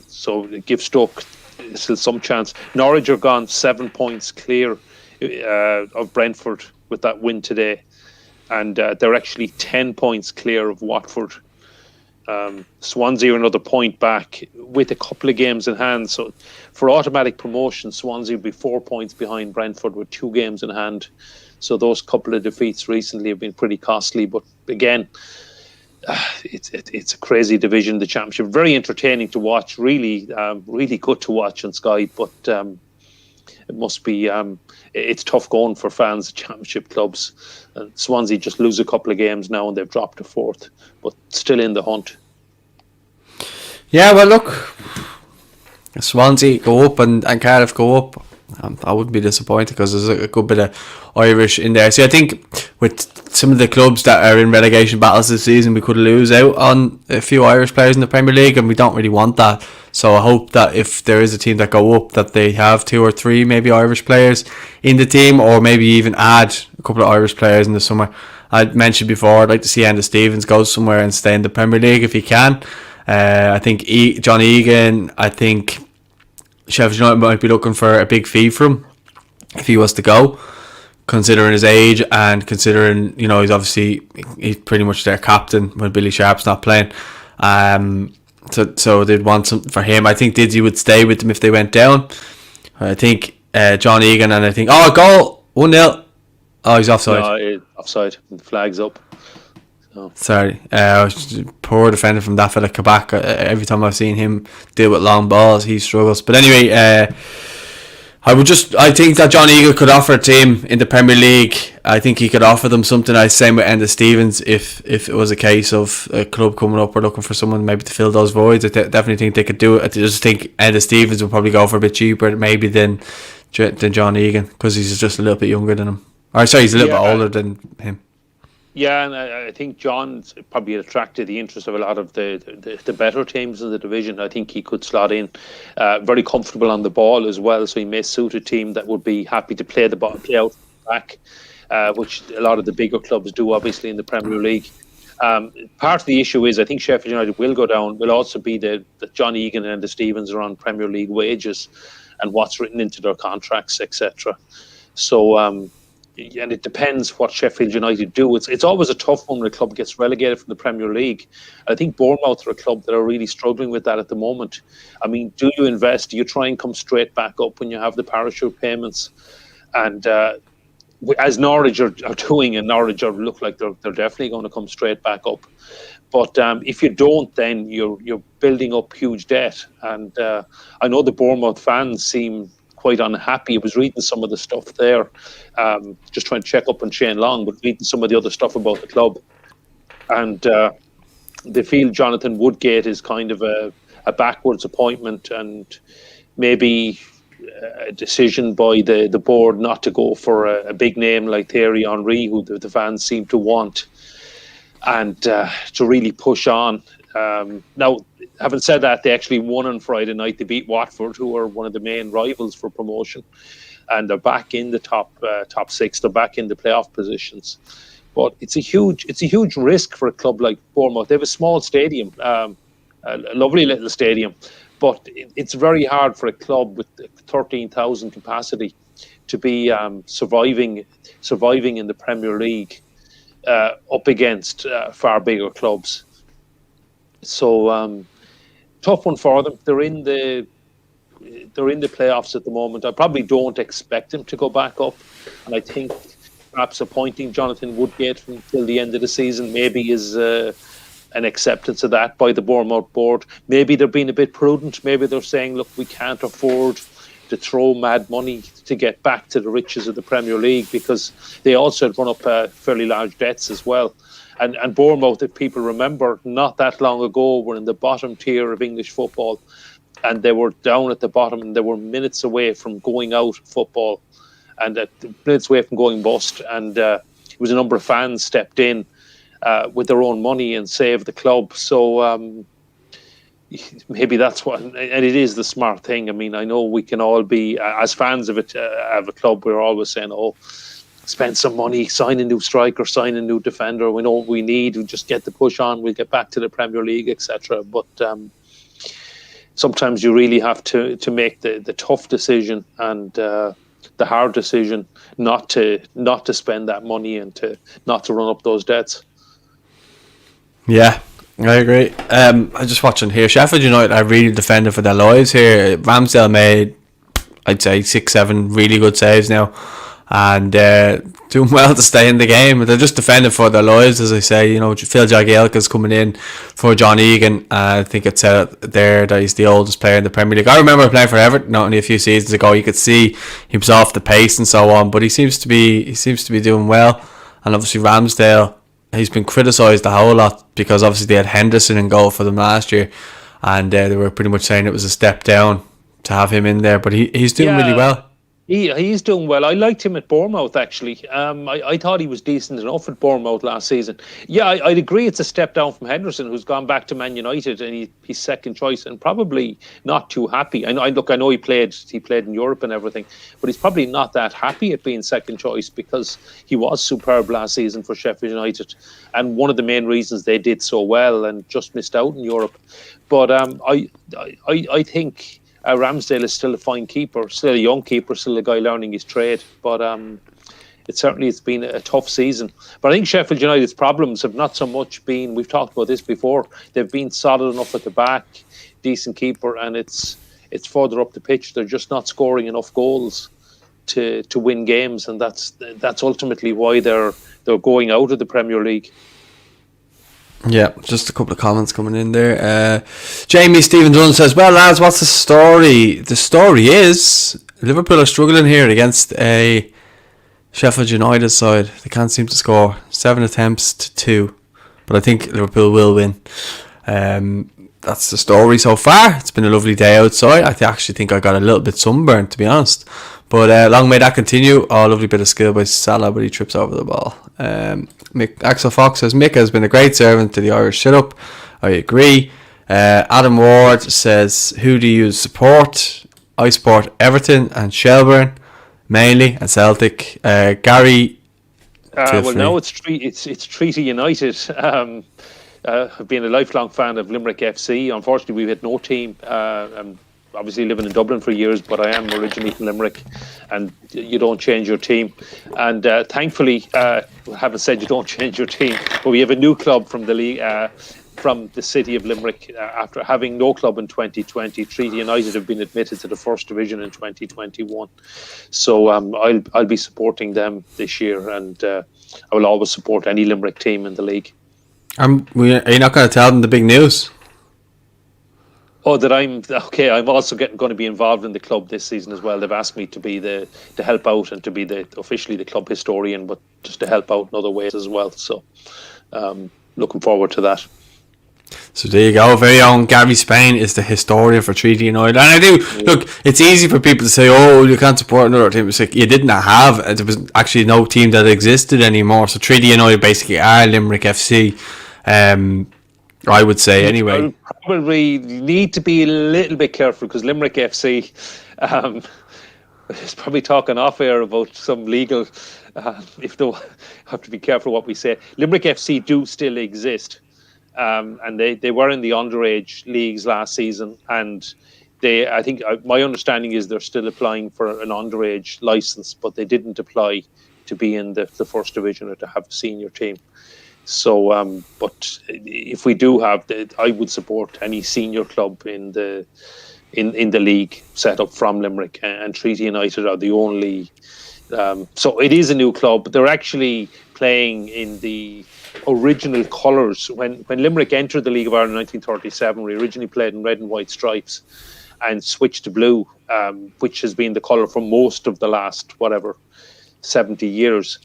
so give Stoke still some chance. Norwich are gone 7 points clear of Brentford with that win today, and they're actually 10 points clear of Watford. Swansea are another point back with a couple of games in hand. So for automatic promotion, Swansea will be 4 points behind Brentford with 2 games in hand. So those couple of defeats recently have been pretty costly. But again, it's a crazy division, the Championship. Very entertaining to watch. Really, really good to watch on Sky. But it must be it's tough going for fans of Championship clubs. And Swansea just lose a couple of games now and they've dropped to 4th, but still in the hunt. Yeah, well, look, Swansea go up and Cardiff go up. I wouldn't be disappointed because there's a good bit of Irish in there. See, I think with some of the clubs that are in relegation battles this season, we could lose out on a few Irish players in the Premier League, and we don't really want that. So I hope that if there is a team that go up, that they have 2 or 3 maybe Irish players in the team, or maybe even add a couple of Irish players in the summer. I mentioned before, I'd like to see Enda Stevens go somewhere and stay in the Premier League if he can. I think John Egan, I think Sheffield United might be looking for a big fee for him if he was to go, considering his age and considering, he's pretty much their captain when Billy Sharp's not playing. So they'd want something for him. I think Didzy would stay with them if they went down. I think John Egan, and I think goal 1-0. Oh, he's offside. No, offside. The flag's up. So. Sorry, poor defender from that fella Kabak. Every time I've seen him deal with long balls, he struggles. But anyway, I think that John Egan could offer a team in the Premier League. I think he could offer them something. Same with Enda Stevens if it was a case of a club coming up or looking for someone maybe to fill those voids. I definitely think they could do it. I just think Enda Stevens would probably go for a bit cheaper maybe than John Egan, because he's just a little bit younger than him. Or sorry, he's a little bit older than him. Yeah, and I think John's probably attracted the interest of a lot of the better teams in the division. I think he could slot in, very comfortable on the ball as well. So he may suit a team that would be happy to play the ball, play out back, which a lot of the bigger clubs do, obviously, in the Premier League. Part of the issue is I think Sheffield United will go down. Will also be that John Egan and the Stevens are on Premier League wages, and what's written into their contracts, etc. So. And it depends what Sheffield United do. It's always a tough one when a club gets relegated from the Premier League. I think Bournemouth are a club that are really struggling with that at the moment. I mean, do you invest? Do you try and come straight back up when you have the parachute payments? And as Norwich are doing, and Norwich look like they're definitely going to come straight back up. But if you don't, then you're building up huge debt. And I know the Bournemouth fans seem quite unhappy. I was reading some of the stuff there, just trying to check up on Shane Long, but reading some of the other stuff about the club. And they feel Jonathan Woodgate is kind of a backwards appointment, and maybe a decision by the board not to go for a big name like Thierry Henry, who the fans seem to want, and to really push on. Now, having said that, they actually won on Friday night. They beat Watford, who are one of the main rivals for promotion, and they're back in the top 6. They're back in the playoff positions. But it's a huge risk for a club like Bournemouth. They have a small stadium. a lovely little stadium, but it's very hard for a club with 13,000 capacity to be surviving in the Premier League up against far bigger clubs. So tough one for them. They're in the playoffs at the moment. I probably don't expect them to go back up, and I think perhaps appointing Jonathan Woodgate until the end of the season maybe is an acceptance of that by the Bournemouth board. Maybe they're being a bit prudent. Maybe they're saying, look, we can't afford to throw mad money to get back to the riches of the Premier League, because they also had run up fairly large debts as well. And Bournemouth, if people remember, not that long ago, were in the bottom tier of English football, and they were down at the bottom, and they were minutes away from going out of football, and minutes away from going bust. And it was a number of fans stepped in with their own money and saved the club. So maybe that's what, and it is the smart thing. I mean, I know we can all be, as fans of it, of a club, we're always saying, oh, spend some money, sign a new striker, sign a new defender. We know what we need. We just get the push on. We'll get back to the Premier League, etc. But sometimes you really have to make the tough decision and the hard decision not to spend that money and not to run up those debts. Yeah, I agree. I'm just watching here. Sheffield United are really defending for their lives here. Ramsdale made, I'd say, 6-7 really good saves now, and doing well to stay in the game. They're just defending for their lives, as I say. You know, Phil Jagielka's coming in for John Egan. I think it's there that he's the oldest player in the Premier League. I remember playing for Everton not only a few seasons ago. You could see he was off the pace and so on, but he seems to be doing well. And obviously Ramsdale, he's been criticised a whole lot because obviously they had Henderson in goal for them last year, and they were pretty much saying it was a step down to have him in there. But he's doing really well. He's doing well. I liked him at Bournemouth, actually. I thought he was decent enough at Bournemouth last season. Yeah, I'd agree it's a step down from Henderson, who's gone back to Man United, and he's second choice and probably not too happy. I know he played in Europe and everything, but he's probably not that happy at being second choice, because he was superb last season for Sheffield United, and one of the main reasons they did so well and just missed out in Europe. But I think Ramsdale is still a fine keeper, still a young keeper, still a guy learning his trade. But it's been a tough season. But I think Sheffield United's problems have not so much been, we've talked about this before, they've been solid enough at the back, decent keeper, and it's further up the pitch. They're just not scoring enough goals to win games, and that's ultimately why they're going out of the Premier League. Yeah, just a couple of comments coming in there. Jamie Stephen Dunn says, well, lads, what's the story? The story is Liverpool are struggling here against a Sheffield United side. They can't seem to score. 7 attempts to 2. But I think Liverpool will win. That's the story so far. It's been a lovely day outside. I actually think I got a little bit sunburned, to be honest. But long may that continue. Oh, lovely bit of skill by Salah, but he trips over the ball. Axel Fox says, Mick has been a great servant to the Irish sit-up. I agree. Adam Ward says, who do you support? I support Everton and Shelbourne mainly, and Celtic. Gary. Well, now it's Treaty United. I've been a lifelong fan of Limerick FC. Unfortunately, we've had no team. I'm obviously living in Dublin for years, but I am originally from Limerick, and you don't change your team. And thankfully, I haven't said you don't change your team, but we have a new club from the league, from the city of Limerick. After having no club in 2020, Treaty United have been admitted to the First Division in 2021. So I'll be supporting them this year, and I will always support any Limerick team in the league. Are you not going to tell them the big news? Oh, that I'm okay. I'm also going to be involved in the club this season as well. They've asked me to be to help out and to be officially the club historian, but just to help out in other ways as well. So, looking forward to that. So there you go. Very own Gary Spain is the historian for Treaty United, and I do look. It's easy for people to say, "Oh, you can't support another team." It's like you didn't have. There was actually no team that existed anymore. So Treaty United basically are Limerick FC. I would say anyway. Probably need to be a little bit careful, because Limerick FC is probably talking off air about some legal. If though, have to be careful what we say. Limerick FC do still exist. and they were in the underage leagues last season, and I think my understanding is they're still applying for an underage license, but they didn't apply to be in the first division or to have a senior team. So, but if we do have, I would support any senior club in the league set up from Limerick, and Treaty United are the only. So it is a new club. They're actually playing in the original colours. When Limerick entered the League of Ireland in 1937, we originally played in red and white stripes and switched to blue, which has been the colour for most of the last, 70 years.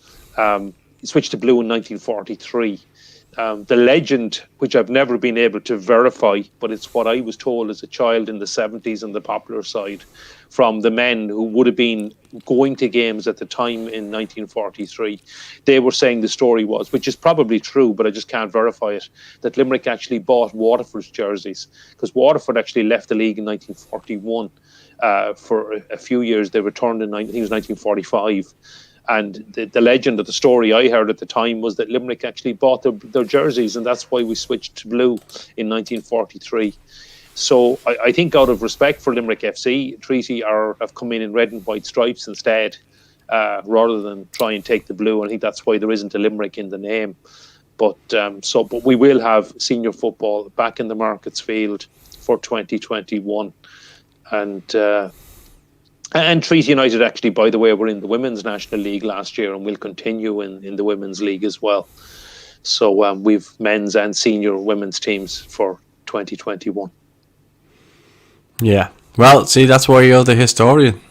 Switched to blue in 1943. The legend, which I've never been able to verify, but it's what I was told as a child in the 70s on the popular side, from the men who would have been going to games at the time in 1943. They were saying the story was, which is probably true, but I just can't verify it, that Limerick actually bought Waterford's jerseys, because Waterford actually left the league in 1941. For a few years, they returned in, I think it was 1945. And the legend of the story I heard at the time was that Limerick actually bought their jerseys, and that's why we switched to blue in 1943. So I think out of respect for Limerick FC, Treaty have come in red and white stripes instead, rather than try and take the blue. And I think that's why there isn't a Limerick in the name. But we will have senior football back in the Markets Field for 2021. And Treaty United, actually, by the way, were in the Women's National League last year and will continue in the Women's League as well. So we've men's and senior women's teams for 2021. Yeah. Well, see, that's why you're the historian.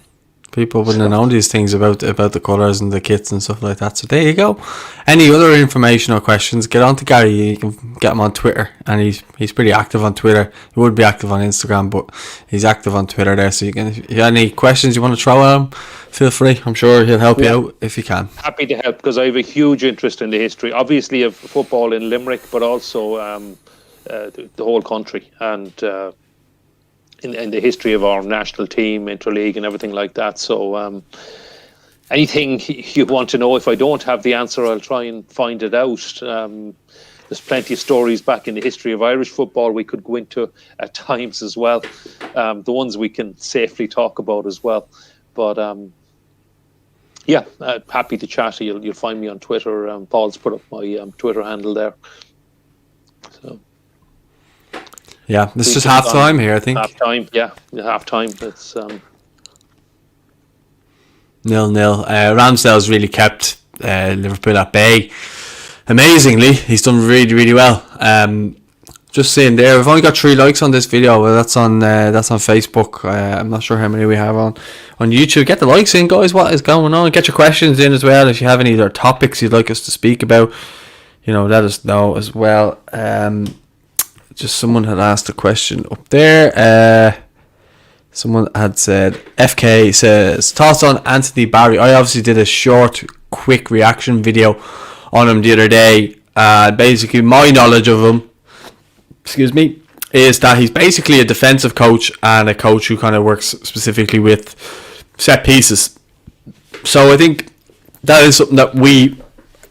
People wouldn't have known these things about the colours and the kits and stuff like that. So there you go. Any other information or questions, get on to Gary. You can get him on Twitter, and he's pretty active on Twitter. He would be active on Instagram, but he's active on Twitter there. So if you have any questions you want to throw at him, feel free. I'm sure he'll help you out if he can. Happy to help, because I have a huge interest in the history, obviously, of football in Limerick, but also the whole country, and in the history of our national team, interleague, and everything like that. So anything you want to know, if I don't have the answer, I'll try and find it out. There's plenty of stories back in the history of Irish football we could go into at times as well. The ones we can safely talk about as well. But happy to chat. You'll find me on Twitter. Paul's put up my Twitter handle there. So. Yeah, this is just half time here, I think. Half time, yeah, half time. It's 0-0. Ramsdale's really kept Liverpool at bay. Amazingly, he's done really, really well. Just saying there, we've only got 3 likes on this video. Well, that's on Facebook. I'm not sure how many we have on YouTube. Get the likes in, guys. What is going on? Get your questions in as well. If you have any other topics you'd like us to speak about, let us know as well. Just someone had asked a question up there. Someone had said, FK says, thoughts on Anthony Barry. I obviously did a short, quick reaction video on him the other day. Basically, my knowledge of him, is that he's basically a defensive coach and a coach who kind of works specifically with set pieces. So I think that is something that we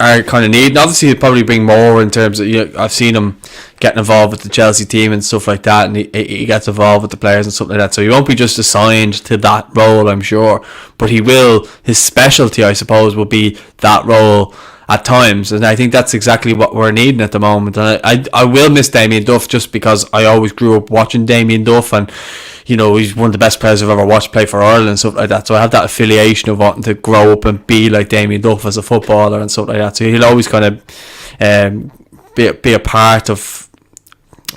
are kind of needing. Obviously, he'll probably bring more in terms of, I've seen him getting involved with the Chelsea team and stuff like that, and he gets involved with the players and stuff like that. So he won't be just assigned to that role, I'm sure, but his specialty, I suppose, will be that role at times, and I think that's exactly what we're needing at the moment. And I will miss Damien Duff, just because I always grew up watching Damien Duff, and he's one of the best players I've ever watched play for Ireland and stuff like that. So I have that affiliation of wanting to grow up and be like Damien Duff as a footballer and stuff like that. So he'll always kind of be a part of.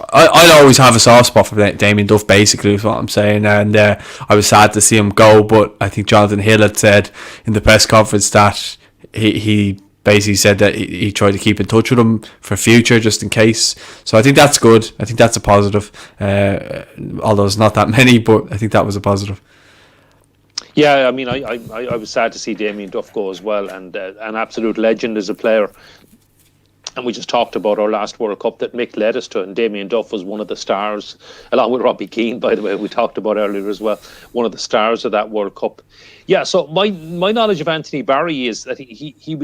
I'll always have a soft spot for Damien Duff, basically, is what I'm saying. And I was sad to see him go, but I think Jonathan Hill had said in the press conference that he basically said that he tried to keep in touch with him for future, just in case. So I think that's good. I think that's a positive. Although it's not that many, but I think that was a positive. Yeah, I mean, I was sad to see Damien Duff go as well, and an absolute legend as a player. And we just talked about our last World Cup that Mick led us to, and Damien Duff was one of the stars, along with Robbie Keane, by the way, we talked about earlier as well, one of the stars of that World Cup. Yeah, so my knowledge of Anthony Barry is that he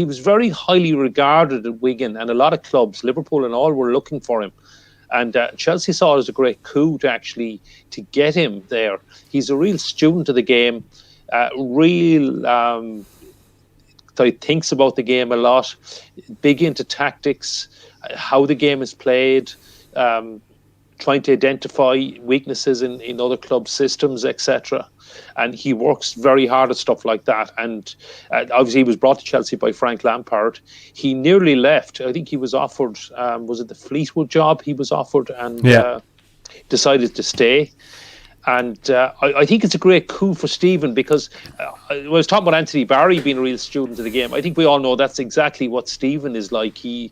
was very highly regarded at Wigan, and a lot of clubs, Liverpool and all, were looking for him. And Chelsea saw it as a great coup to get him there. He's a real student of the game, he thinks about the game a lot, big into tactics, how the game is played, trying to identify weaknesses in other club systems, etc. And he works very hard at stuff like that. And obviously he was brought to Chelsea by Frank Lampard. He nearly left. I think he was offered, was it the Fleetwood job he was offered, and decided to stay. And I think it's a great coup for Stephen, because I was talking about Anthony Barry being a real student of the game. I think we all know that's exactly what Stephen is like. He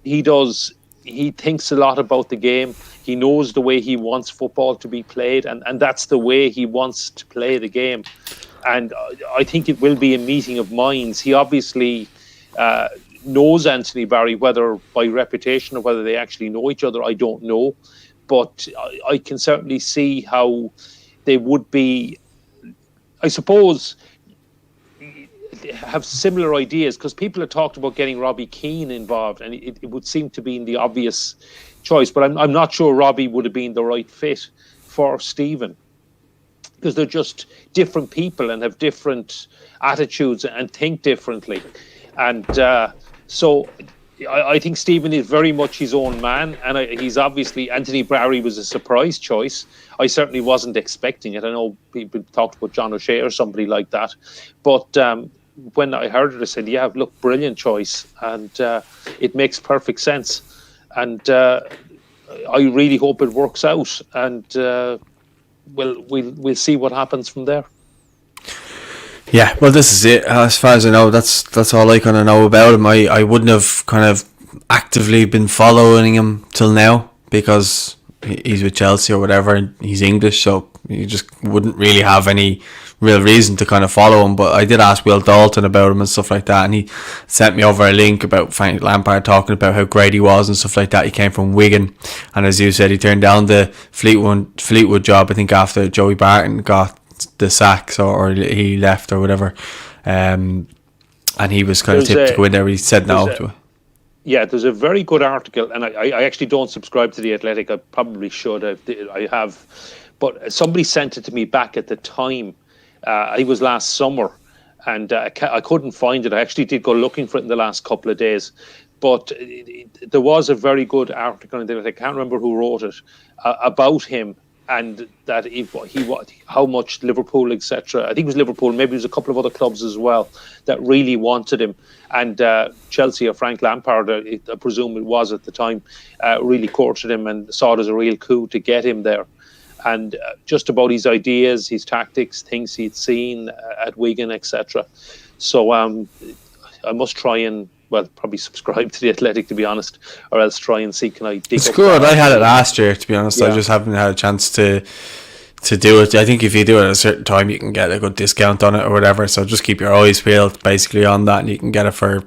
thinks a lot about the game. He knows the way he wants football to be played, and that's the way he wants to play the game. And I think it will be a meeting of minds. He obviously knows Anthony Barry, whether by reputation or whether they actually know each other, I don't know. But I can certainly see how they would be, I suppose, have similar ideas, because people have talked about getting Robbie Keane involved, and it would seem to be the obvious choice. But I'm not sure Robbie would have been the right fit for Stephen, because they're just different people and have different attitudes and think differently. And so I think Stephen is very much his own man, and he's obviously, Anthony Barry was a surprise choice. I certainly wasn't expecting it. I know people talked about John O'Shea or somebody like that, but when I heard it, I said, yeah, look, brilliant choice, and it makes perfect sense. And I really hope it works out, and we'll see what happens from there. Yeah, well, this is it. As far as I know, that's all I kind of know about him. I wouldn't have kind of actively been following him till now, because he's with Chelsea or whatever, and he's English, so you just wouldn't really have any real reason to kind of follow him. But I did ask Will Dalton about him and stuff like that, and he sent me over a link about Frank Lampard talking about how great he was and stuff like that. He came from Wigan, and as you said, he turned down the Fleetwood job, I think, after Joey Barton got the sack, or he left or whatever, and he was kind of tipped to go in there. He said no to it. Yeah, there's a very good article, and I actually don't subscribe to The Athletic. I probably should. I have, but somebody sent it to me back at the time. I think it was last summer, and I couldn't find it. I actually did go looking for it in the last couple of days, but there was a very good article in there. I can't remember who wrote it, about him, and that how much Liverpool, etc. I think it was Liverpool, maybe it was a couple of other clubs as well that really wanted him. And Chelsea, or Frank Lampard, I presume it was at the time, really courted him and saw it as a real coup to get him there. And just about his ideas, his tactics, things he'd seen at Wigan, etc. So I must try and, well, probably subscribe to The Athletic, to be honest, or else try and see, can I dig It's up good. I had it last year, to be honest. Yeah. I just haven't had a chance to do it. I think if you do it at a certain time, you can get a good discount on it or whatever. So just keep your eyes peeled basically on that, and you can get it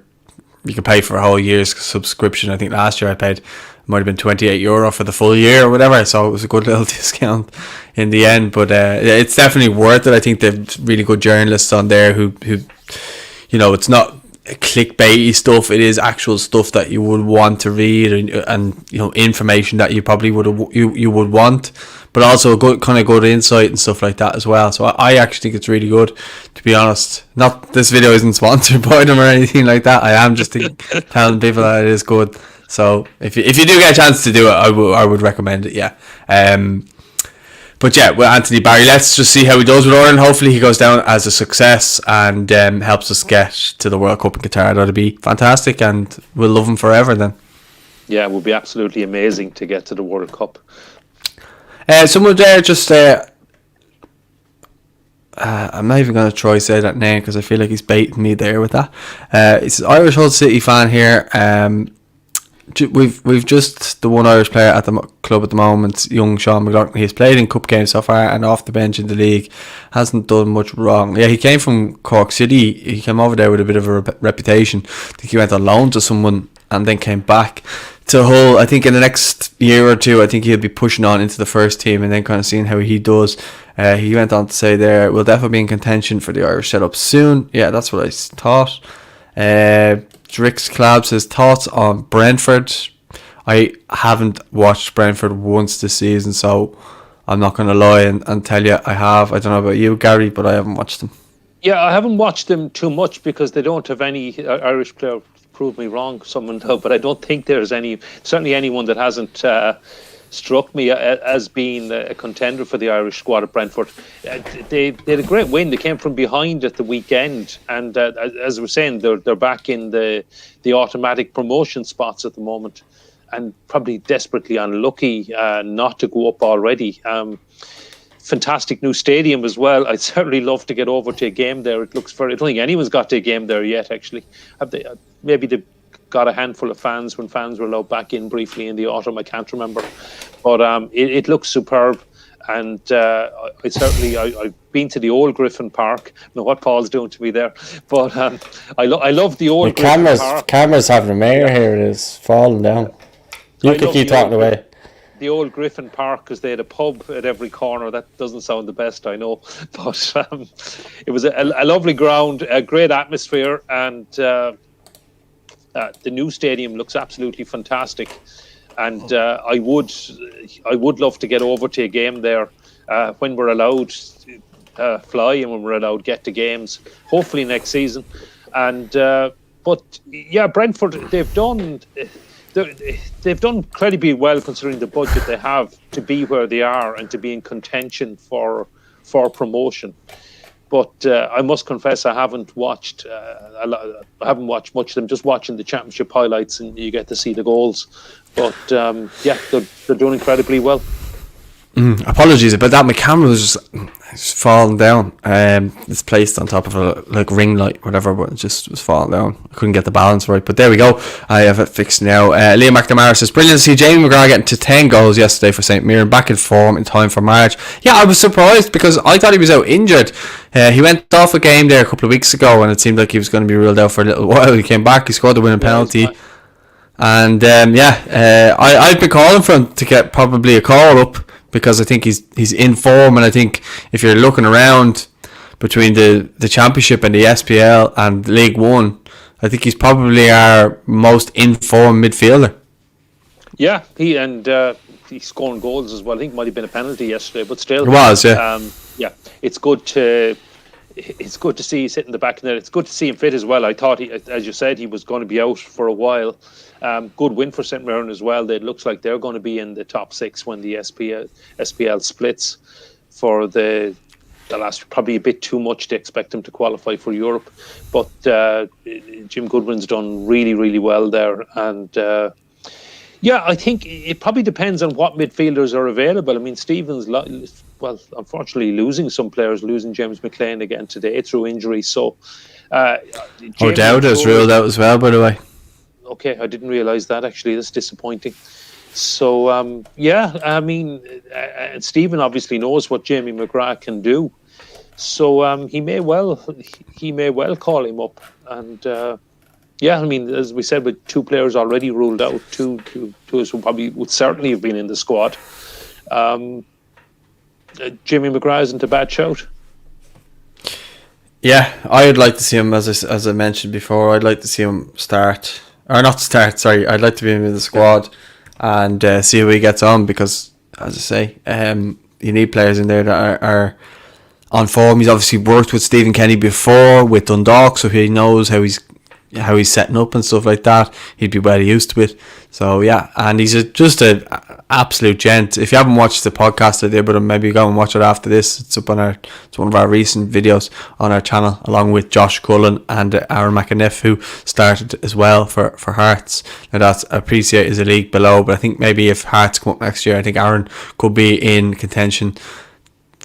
you can pay for a whole year's subscription. I think last year I paid, might have been €28 for the full year or whatever. So it was a good little discount in the end. But it's definitely worth it. I think they've really good journalists on there who it's not clickbaity stuff. It is actual stuff that you would want to read, and information that you probably you would want, but also a good insight and stuff like that as well. So I actually think it's really good, to be honest. Not, this video isn't sponsored by them or anything like that. I am just telling people that it is good. So if you do get a chance to do it, I would recommend it. Yeah. But yeah, with Anthony Barry, let's just see how he does with Ireland. Hopefully he goes down as a success and helps us get to the World Cup in Qatar. That'd be fantastic, and we'll love him forever then. Yeah, it would be absolutely amazing to get to the World Cup. Someone there just... I'm not even going to try to say that name because I feel like he's baiting me there with that. It's an Irish Hull City fan here. we've just the one Irish player at the club at the moment, young Sean McLaughlin. He's played in cup games so far and off the bench in the league. Hasn't done much wrong. Yeah, he came from Cork City. He came over there with a bit of a reputation. I think he went on loan to someone and then came back to Hull. I think in the next year or two, I think he'll be pushing on into the first team and then kind of seeing how he does. He went on to say there, we'll definitely be in contention for the Irish setup soon. Yeah, that's what I thought. Drix Clab says, thoughts on Brentford? I haven't watched Brentford once this season, so I'm not going to lie and tell you I have. I don't know about you, Gary, but I haven't watched them. Yeah, I haven't watched them too much because they don't have any Irish player. Prove me wrong, someone, but I don't think there's certainly anyone that hasn't struck me as being a contender for the Irish squad at Brentford. They had a great win. They came from behind at the weekend, and as we're saying, they're back in the automatic promotion spots at the moment, and probably desperately unlucky not to go up already. Fantastic new stadium as well. I'd certainly love to get over to a game there. It looks I don't think anyone's got to a game there yet, actually. Maybe they've got a handful of fans when fans were allowed back in briefly in the autumn. I can't remember. But it looks superb. And I've been to the old Griffin Park. I don't know what Paul's doing to me there. But I love the old Griffin Park. Camera's having a mare here. It is falling down. You can keep talking away. The old Griffin Park, because they had a pub at every corner. That doesn't sound the best, I know, but it was a lovely ground, a great atmosphere, and the new stadium looks absolutely fantastic. And I would love to get over to a game there when we're allowed fly and when we're allowed get to games, hopefully next season. And but yeah, Brentford, they've done incredibly well considering the budget they have to be where they are and to be in contention for promotion. But I must confess I haven't watched much of them. Just watching the championship highlights, and you get to see the goals. But yeah, they're doing incredibly well. Apologies about that. My camera was just falling down. It's placed on top of a ring light, whatever, but it just was falling down. I couldn't get the balance right, but there we go. I have it fixed now. Liam McNamara says, brilliant to see Jamie McGrath getting to 10 goals yesterday for St Mirren, back in form in time for March. Yeah, I was surprised because I thought he was out injured. He went off a game there a couple of weeks ago and it seemed like he was going to be ruled out for a little while. He came back, he scored the winning penalty. And I've been calling for him to get probably a call up, because I think he's in form, and I think if you're looking around between the Championship and the SPL and League One, I think he's probably our most informed midfielder. Yeah, he's scoring goals as well. I think it might have been a penalty yesterday, but still, it was. Yeah, it's good to see he's hitting the back of the net. It's good to see him fit as well. I thought, as you said, he was going to be out for a while. Good win for St Mirren as well. It looks like they're going to be in the top 6 when the SPL splits for the last. Probably a bit too much to expect them to qualify for Europe, but Jim Goodwin's done really, really well there. And I think it probably depends on what midfielders are available. I mean, Stevens, unfortunately losing some players, losing James McLean again today through injury. So O'Dowda's ruled out as well, by the way. Okay, I didn't realise that, actually. That's disappointing. So, I mean, Stephen obviously knows what Jamie McGrath can do. So he may well call him up. And, I mean, as we said, with 2 players already ruled out, two who probably would certainly have been in the squad, Jamie McGrath isn't a bad shout. Yeah, I'd like to see him, as I mentioned before, I'd like to see him start. Or not start, sorry. I'd like to be in the squad and see how he gets on, because, as I say, you need players in there that are on form. He's obviously worked with Stephen Kenny before with Dundalk, so he knows how he's setting up and stuff like that. He'd be well used to it. So yeah, and he's just an absolute gent. If you haven't watched the podcast I did with him, maybe go and watch it after this. It's up on it's one of our recent videos on our channel, along with Josh Cullen and Aaron McAniff, who started as well for Hearts. Now that's appreciate is a league below, but I think maybe if Hearts come up next year, I think Aaron could be in contention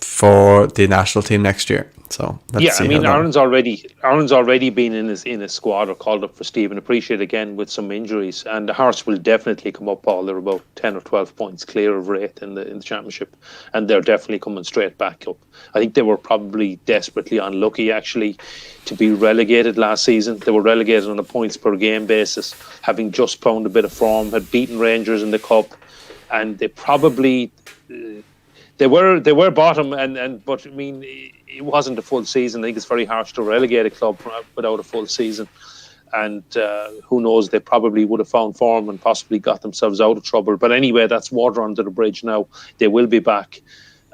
for the national team next year. So let's see. I mean, Aaron's already been in his squad or called up for Stephen. Appreciate again with some injuries, and the Hearts will definitely come up, Paul. They're about 10 or 12 points clear of 8th in the championship, and they're definitely coming straight back up. I think they were probably desperately unlucky actually to be relegated last season. They were relegated on a points per game basis, having just found a bit of form, had beaten Rangers in the cup, and they probably. They were bottom, but I mean, it wasn't a full season. I think it's very harsh to relegate a club without a full season. And who knows, they probably would have found form and possibly got themselves out of trouble. But anyway, that's water under the bridge now. They will be back.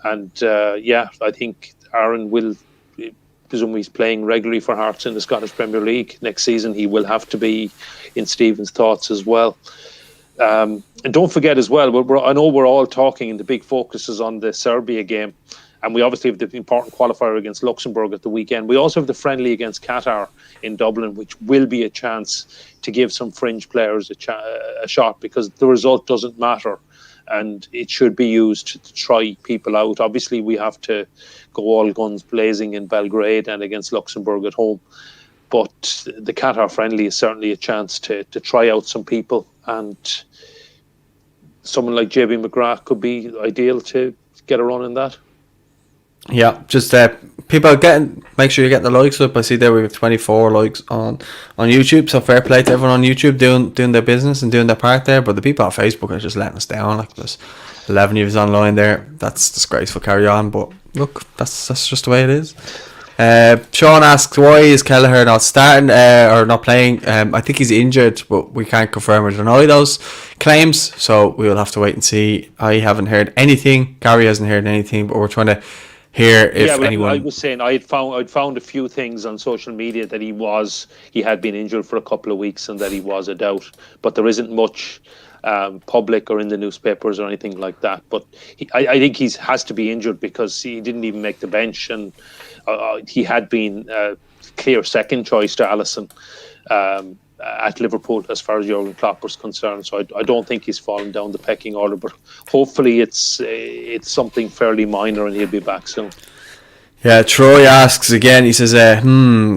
And I think Aaron will, presumably he's playing regularly for Hearts in the Scottish Premier League next season. He will have to be in Stephen's thoughts as well. And don't forget as well, I know we're all talking and the big focus is on the Serbia game, and we obviously have the important qualifier against Luxembourg at the weekend. We also have the friendly against Qatar in Dublin, which will be a chance to give some fringe players a shot, because the result doesn't matter and it should be used to try people out. Obviously we have to go all guns blazing in Belgrade and against Luxembourg at home, but the Qatar friendly is certainly a chance to try out some people, and someone like JB McGrath could be ideal to get a run in that. Yeah, just people make sure you get the likes up. I see there we have 24 likes on YouTube, so fair play to everyone on YouTube doing their business and doing their part there. But the people on Facebook are just letting us down. Like, there's 11 of us online there. That's disgraceful. Carry on, but look, that's just the way it is. Sean asks, why is Kelleher not starting or not playing? I think he's injured, but we can't confirm or deny those claims, so we will have to wait and see. I haven't heard anything. Gary hasn't heard anything, but we're trying to hear if anyone. I was saying I'd found a few things on social media that he had been injured for a couple of weeks and that he was a doubt, but there isn't much public or in the newspapers or anything like that. But I think he has to be injured because he didn't even make the bench, and he had been clear second choice to Alisson at Liverpool as far as Jurgen Klopp was concerned. So I don't think he's fallen down the pecking order, but hopefully it's something fairly minor and he'll be back soon. Yeah, Troy asks again, he says,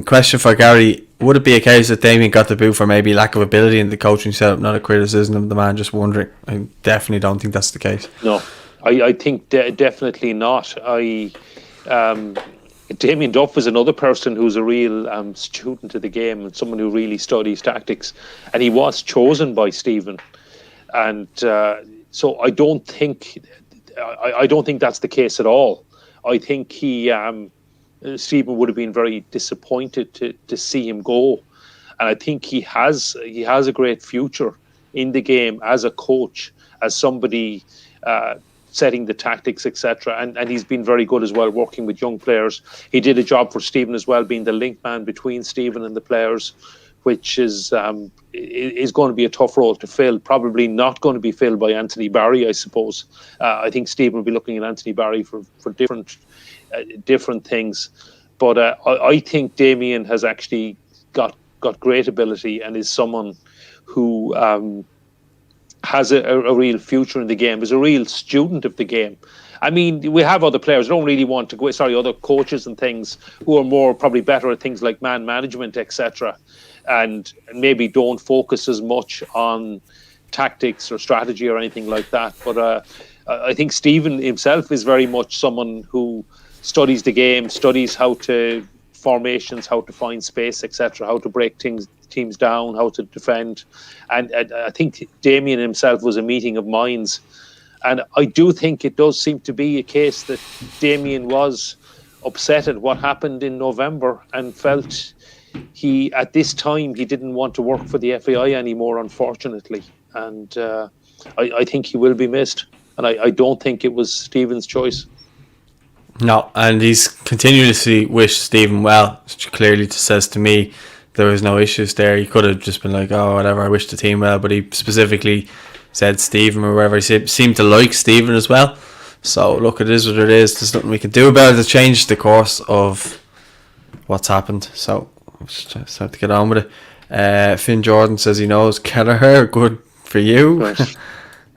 question for Gary, would it be a case that Damien got the boot for maybe lack of ability in the coaching setup, not a criticism of the man, just wondering? I definitely don't think that's the case. No, I think definitely not. Damien Duff is another person who's a real student of the game and someone who really studies tactics, and he was chosen by Stephen, and so I don't think that's the case at all. I think Stephen would have been very disappointed to see him go, and I think he has a great future in the game as a coach, as somebody setting the tactics, etc. And he's been very good as well working with young players. He did a job for Stephen as well, being the link man between Stephen and the players, which is going to be a tough role to fill. Probably not going to be filled by Anthony Barry, I suppose. I think Stephen will be looking at Anthony Barry for different things. But I think Damien has actually got great ability and is someone who has a real future in the game, is a real student of the game. I mean, we have other players, don't really want to go, other coaches and things who are more probably better at things like man management, etc. And maybe don't focus as much on tactics or strategy or anything like that. But I think Stephen himself is very much someone who studies the game, studies how to formations, how to find space, etc., how to break teams down, how to defend. And I think Damien himself was a meeting of minds. And I do think it does seem to be a case that Damien was upset at what happened in November and felt at this time he didn't want to work for the FAI anymore, unfortunately. And I think he will be missed. And I don't think it was Stephen's choice. No, and he's continuously wished Stephen well, which clearly says to me there was no issues there. He could have just been like, oh, whatever, I wish the team well, but he specifically said Stephen or whatever. He seemed to like Stephen as well. So, look, it is what it is. There's nothing we can do about it to change the course of what's happened. So, just have to get on with it. Finn Jordan says he knows Kelleher. Good for you. Is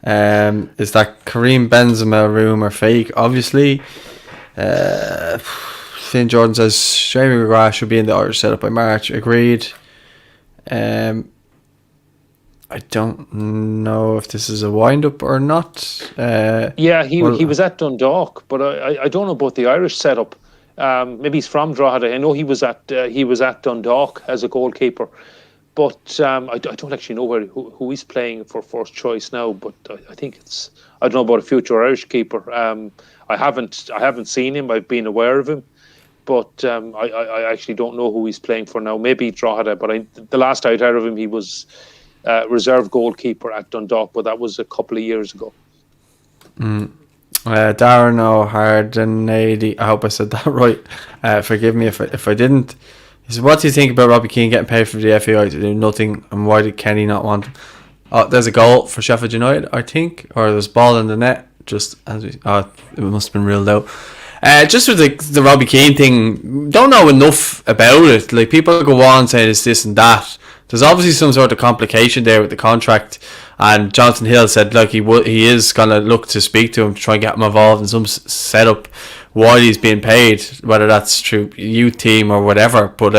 that Kareem Benzema rumour fake? Obviously. Finn Jordan says Jamie McGrath should be in the Irish setup by March. Agreed. I don't know if this is a wind-up or not. He was at Dundalk, but I don't know about the Irish setup. Maybe he's from Drogheda. I know he was at Dundalk as a goalkeeper, but I don't actually know who he's playing for first choice now. But I think I don't know about a future Irish keeper. I haven't seen him. I've been aware of him, but I actually don't know who he's playing for now. Maybe Drogheda, but the last I'd heard of him, he was reserve goalkeeper at Dundalk, but that was a couple of years ago. Darren O'Hardenady, I hope I said that right. Forgive me if I didn't. He said, what do you think about Robbie Keane getting paid for the FAI to do nothing, and why did Kenny not want him? There's a goal for Sheffield United, I think, or there's ball in the net. Just as it must have been ruled out. Just with the Robbie Keane thing, don't know enough about it. Like, people go on saying it's this and that. There's obviously some sort of complication there with the contract, and Jonathan Hill said like he is gonna look to speak to him to try and get him involved in some setup while he's being paid, whether that's through youth team or whatever. But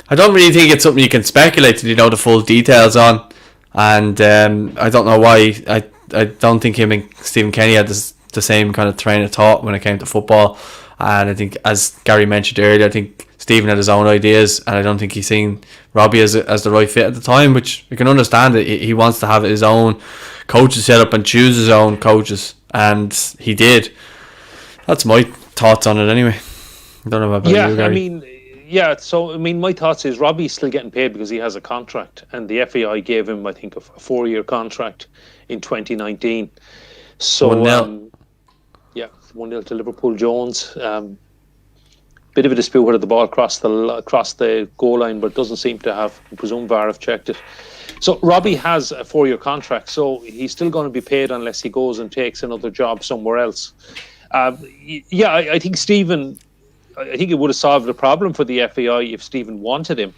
I don't really think it's something you can speculate till you know the full details on. And I don't know why. I don't think him and Stephen Kenny had the same kind of train of thought when it came to football. And I think, as Gary mentioned earlier, I think Stephen had his own ideas, and I don't think he's seen Robbie as the right fit at the time, which we can understand. That he wants to have his own coaching set up and choose his own coaches, and he did. That's my thoughts on it anyway. I don't know about you, Gary. My thoughts is Robbie's still getting paid because he has a contract, and the FAI gave him, I think, a 4-year contract in 2019. So 1-0. 1-0 to Liverpool. Jones. Bit of a dispute whether the ball crossed the goal line, but it doesn't seem to have. I presume VAR have checked it. So Robbie has a 4-year contract, so he's still going to be paid unless he goes and takes another job somewhere else. I think Stephen. I think it would have solved the problem for the FAI if Stephen wanted him.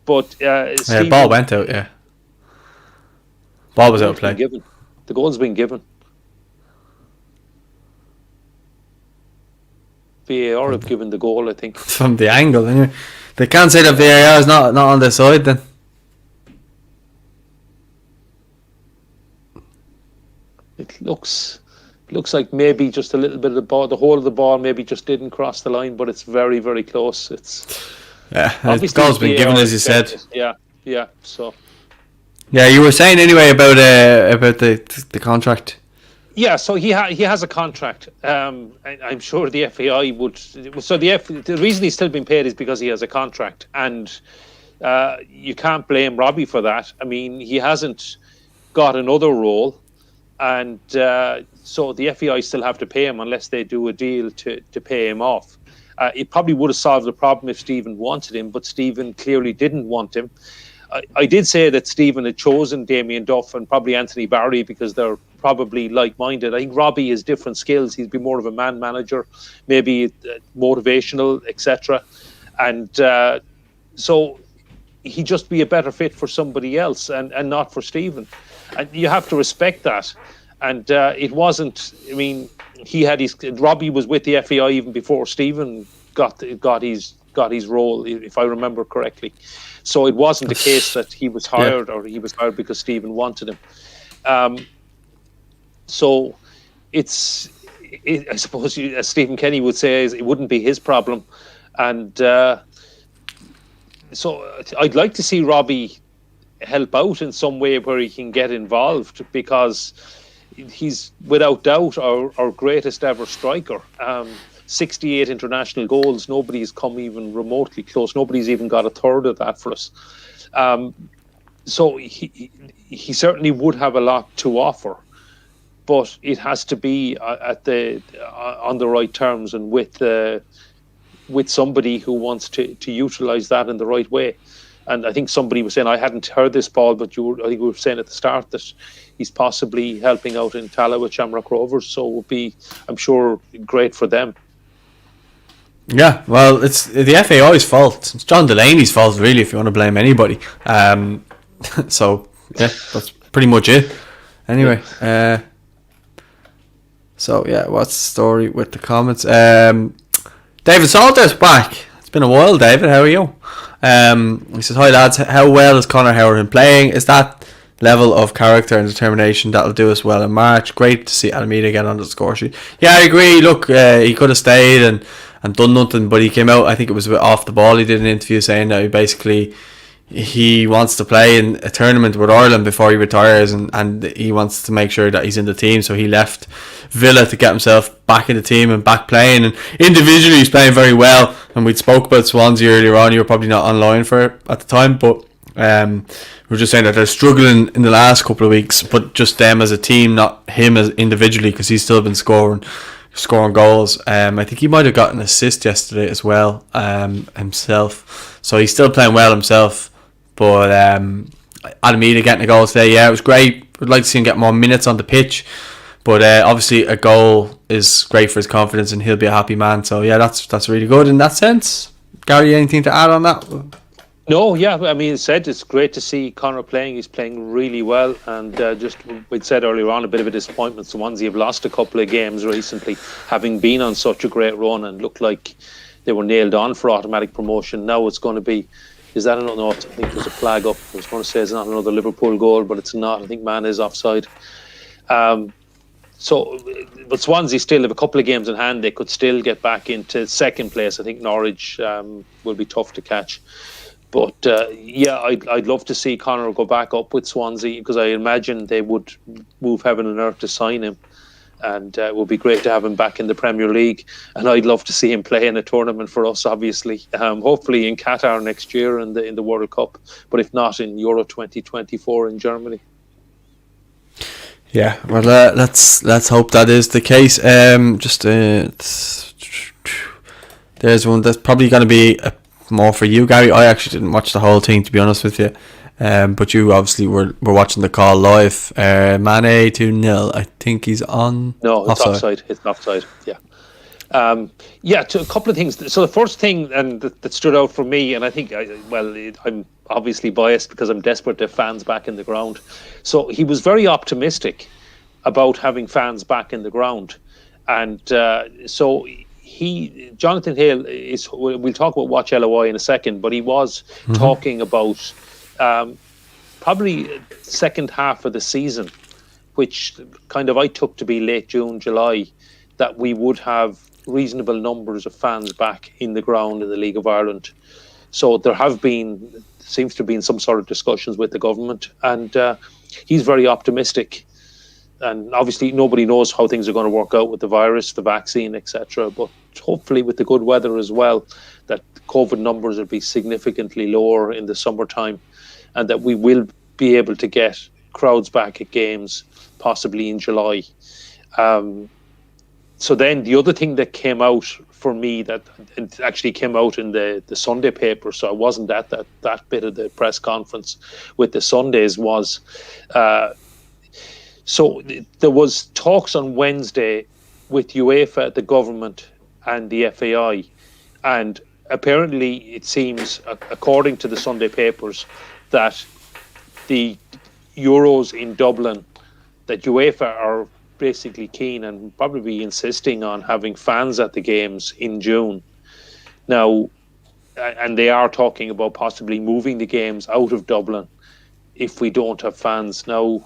But ball went out. Yeah, ball was out of play. The goal's been given. VAR have given the goal, I think. From the angle, anyway. They can't say that VAR is not on their side then. It looks like maybe just a little bit of the ball, the whole of the ball maybe just didn't cross the line, but it's very, very close. The goal's been given, as you said. Yeah. So. Yeah, you were saying anyway about the contract. Yeah, so he has a contract. I'm sure the FAI would. So the reason he's still being paid is because he has a contract, and you can't blame Robbie for that. I mean, he hasn't got another role, and so the FAI still have to pay him unless they do a deal to pay him off. It probably would have solved the problem if Stephen wanted him, but Stephen clearly didn't want him. I did say that Stephen had chosen Damien Duff and probably Anthony Barry because they're probably like-minded. I think Robbie has different skills. He'd be more of a man manager, maybe motivational, etc. And so he'd just be a better fit for somebody else and not for Stephen. And you have to respect that. And it wasn't. I mean, Robbie was with the FAI even before Stephen got his role, if I remember correctly. So it wasn't the case that he was hired or he was hired because Stephen wanted him. So I suppose, as Stephen Kenny would say, it wouldn't be his problem. And so I'd like to see Robbie help out in some way where he can get involved, because he's without doubt our greatest ever striker. 68 international goals. Nobody's come even remotely close. Nobody's even got a third of that for us. So he certainly would have a lot to offer, but it has to be on the right terms and with somebody who wants to utilise that in the right way. And I think somebody was saying, I hadn't heard this, Paul, but I think we were saying at the start that he's possibly helping out in Tala with Shamrock Rovers, so it would be, I'm sure, great for them. Yeah, well, it's the FAI's fault. It's John Delaney's fault, really, if you want to blame anybody. So, yeah, that's pretty much it. Anyway, So yeah, what's the story with the comments? David Salter's back. It's been a while, David. How are you? He says, "Hi lads, how well is Conor Howard in playing? Is that level of character and determination that'll do us well in March? Great to see Alameda get on the score sheet." Yeah, I agree. Look, he could have stayed and done nothing, but he came out. I think it was a bit off the ball. He did an interview saying that he wants to play in a tournament with Ireland before he retires, and he wants to make sure that he's in the team. So he left Villa to get himself back in the team and back playing. And individually, he's playing very well. And we spoke about Swansea earlier on. You were probably not online for it at the time, but we're just saying that they're struggling in the last couple of weeks. But just them as a team, not him as individually, because he's still been scoring goals. I think he might have got an assist yesterday as well, himself. So he's still playing well himself. But Alameda getting a goal today, yeah, it was great. I'd like to see him get more minutes on the pitch. But obviously a goal is great for his confidence, and he'll be a happy man. So yeah, that's really good in that sense. Gary, anything to add on that? No, yeah, I mean, it's great to see Conor playing. He's playing really well, and just we'd said earlier on, a bit of a disappointment. Swansea have lost a couple of games recently, having been on such a great run and looked like they were nailed on for automatic promotion. Now it's going to be, is that another? No, I think there's a flag up. I was going to say it's not another Liverpool goal, but it's not. I think man is offside. But Swansea still have a couple of games in hand. They could still get back into second place. I think Norwich will be tough to catch. But yeah, I'd love to see Conor go back up with Swansea, because I imagine they would move heaven and earth to sign him, and it would be great to have him back in the Premier League. And I'd love to see him play in a tournament for us, obviously. Hopefully in Qatar next year in the World Cup, but if not, in Euro 2024 in Germany. Yeah, well, let's hope that is the case. There's one that's probably going to be more for you, Gary. I actually didn't watch the whole thing, to be honest with you. But you obviously were watching the call live. Mane 2-0. I think he's on. No, it's offside. It's offside. Yeah. To a couple of things. So the first thing that stood out for me, and I think I'm obviously biased because I'm desperate to have fans back in the ground. So he was very optimistic about having fans back in the ground, and so Jonathan Hale is. We'll talk about Watch LOI in a second, but he was talking about probably second half of the season, which kind of I took to be late June, July, that we would have reasonable numbers of fans back in the ground in the League of Ireland. So there seems to have been some sort of discussions with the government, and he's very optimistic. And obviously nobody knows how things are going to work out with the virus, the vaccine, etc. But hopefully with the good weather as well, that COVID numbers will be significantly lower in the summertime, and that we will be able to get crowds back at games, possibly in July. So then the other thing that came out for me, that it actually came out in the Sunday paper, so I wasn't at that bit of the press conference with the Sundays, was so there was talks on Wednesday with UEFA, the government and the FAI, and apparently it seems, according to the Sunday papers, that the Euros in Dublin, that UEFA are basically keen and probably insisting on having fans at the games in June. Now, and they are talking about possibly moving the games out of Dublin if we don't have fans. Now,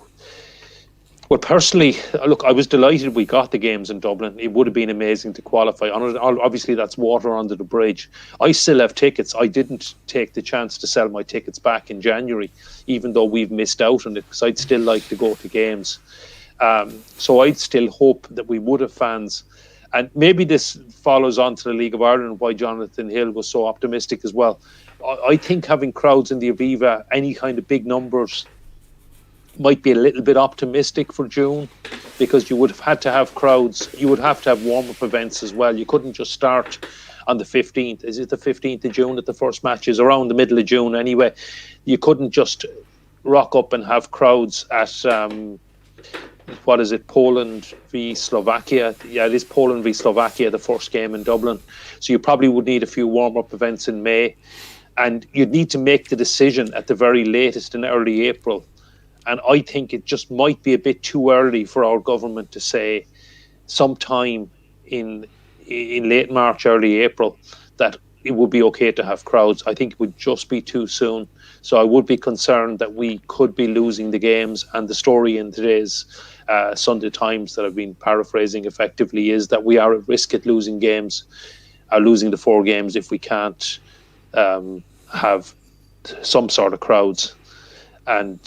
well, personally, look, I was delighted we got the games in Dublin. It would have been amazing to qualify. Obviously, that's water under the bridge. I still have tickets. I didn't take the chance to sell my tickets back in January, even though we've missed out on it, because I'd still like to go to games. So I'd still hope that we would have fans. And maybe this follows on to the League of Ireland, why Jonathan Hill was so optimistic as well. I think having crowds in the Aviva, any kind of big numbers, might be a little bit optimistic for June, because you would have had to have crowds. You would have to have warm-up events as well. You couldn't just start on the 15th. Is it the 15th of June that the first match is? Around the middle of June anyway. You couldn't just rock up and have crowds at, what is it, Poland v Slovakia? Yeah, it is Poland v Slovakia, the first game in Dublin. So you probably would need a few warm-up events in May. And you'd need to make the decision at the very latest in early April. And I think it just might be a bit too early for our government to say, sometime in late March, early April, that it would be okay to have crowds. I think it would just be too soon. So I would be concerned that we could be losing the games. And the story in today's Sunday Times that I've been paraphrasing effectively is that we are at risk at losing games, losing the 4 games if we can't have some sort of crowds. And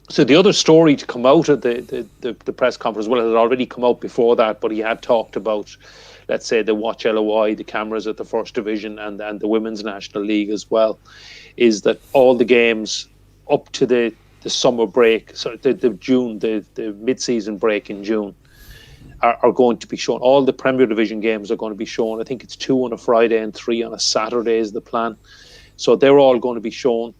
so the other story to come out of the press conference, well, it had already come out before that, but he had talked about, let's say, the Watch LOI, the cameras at the First Division and the Women's National League as well, is that all the games up to the summer break, so the June, the mid-season break in June, are going to be shown. All the Premier Division games are going to be shown. I think it's 2 on a Friday and 3 on a Saturday is the plan. So they're all going to be shown.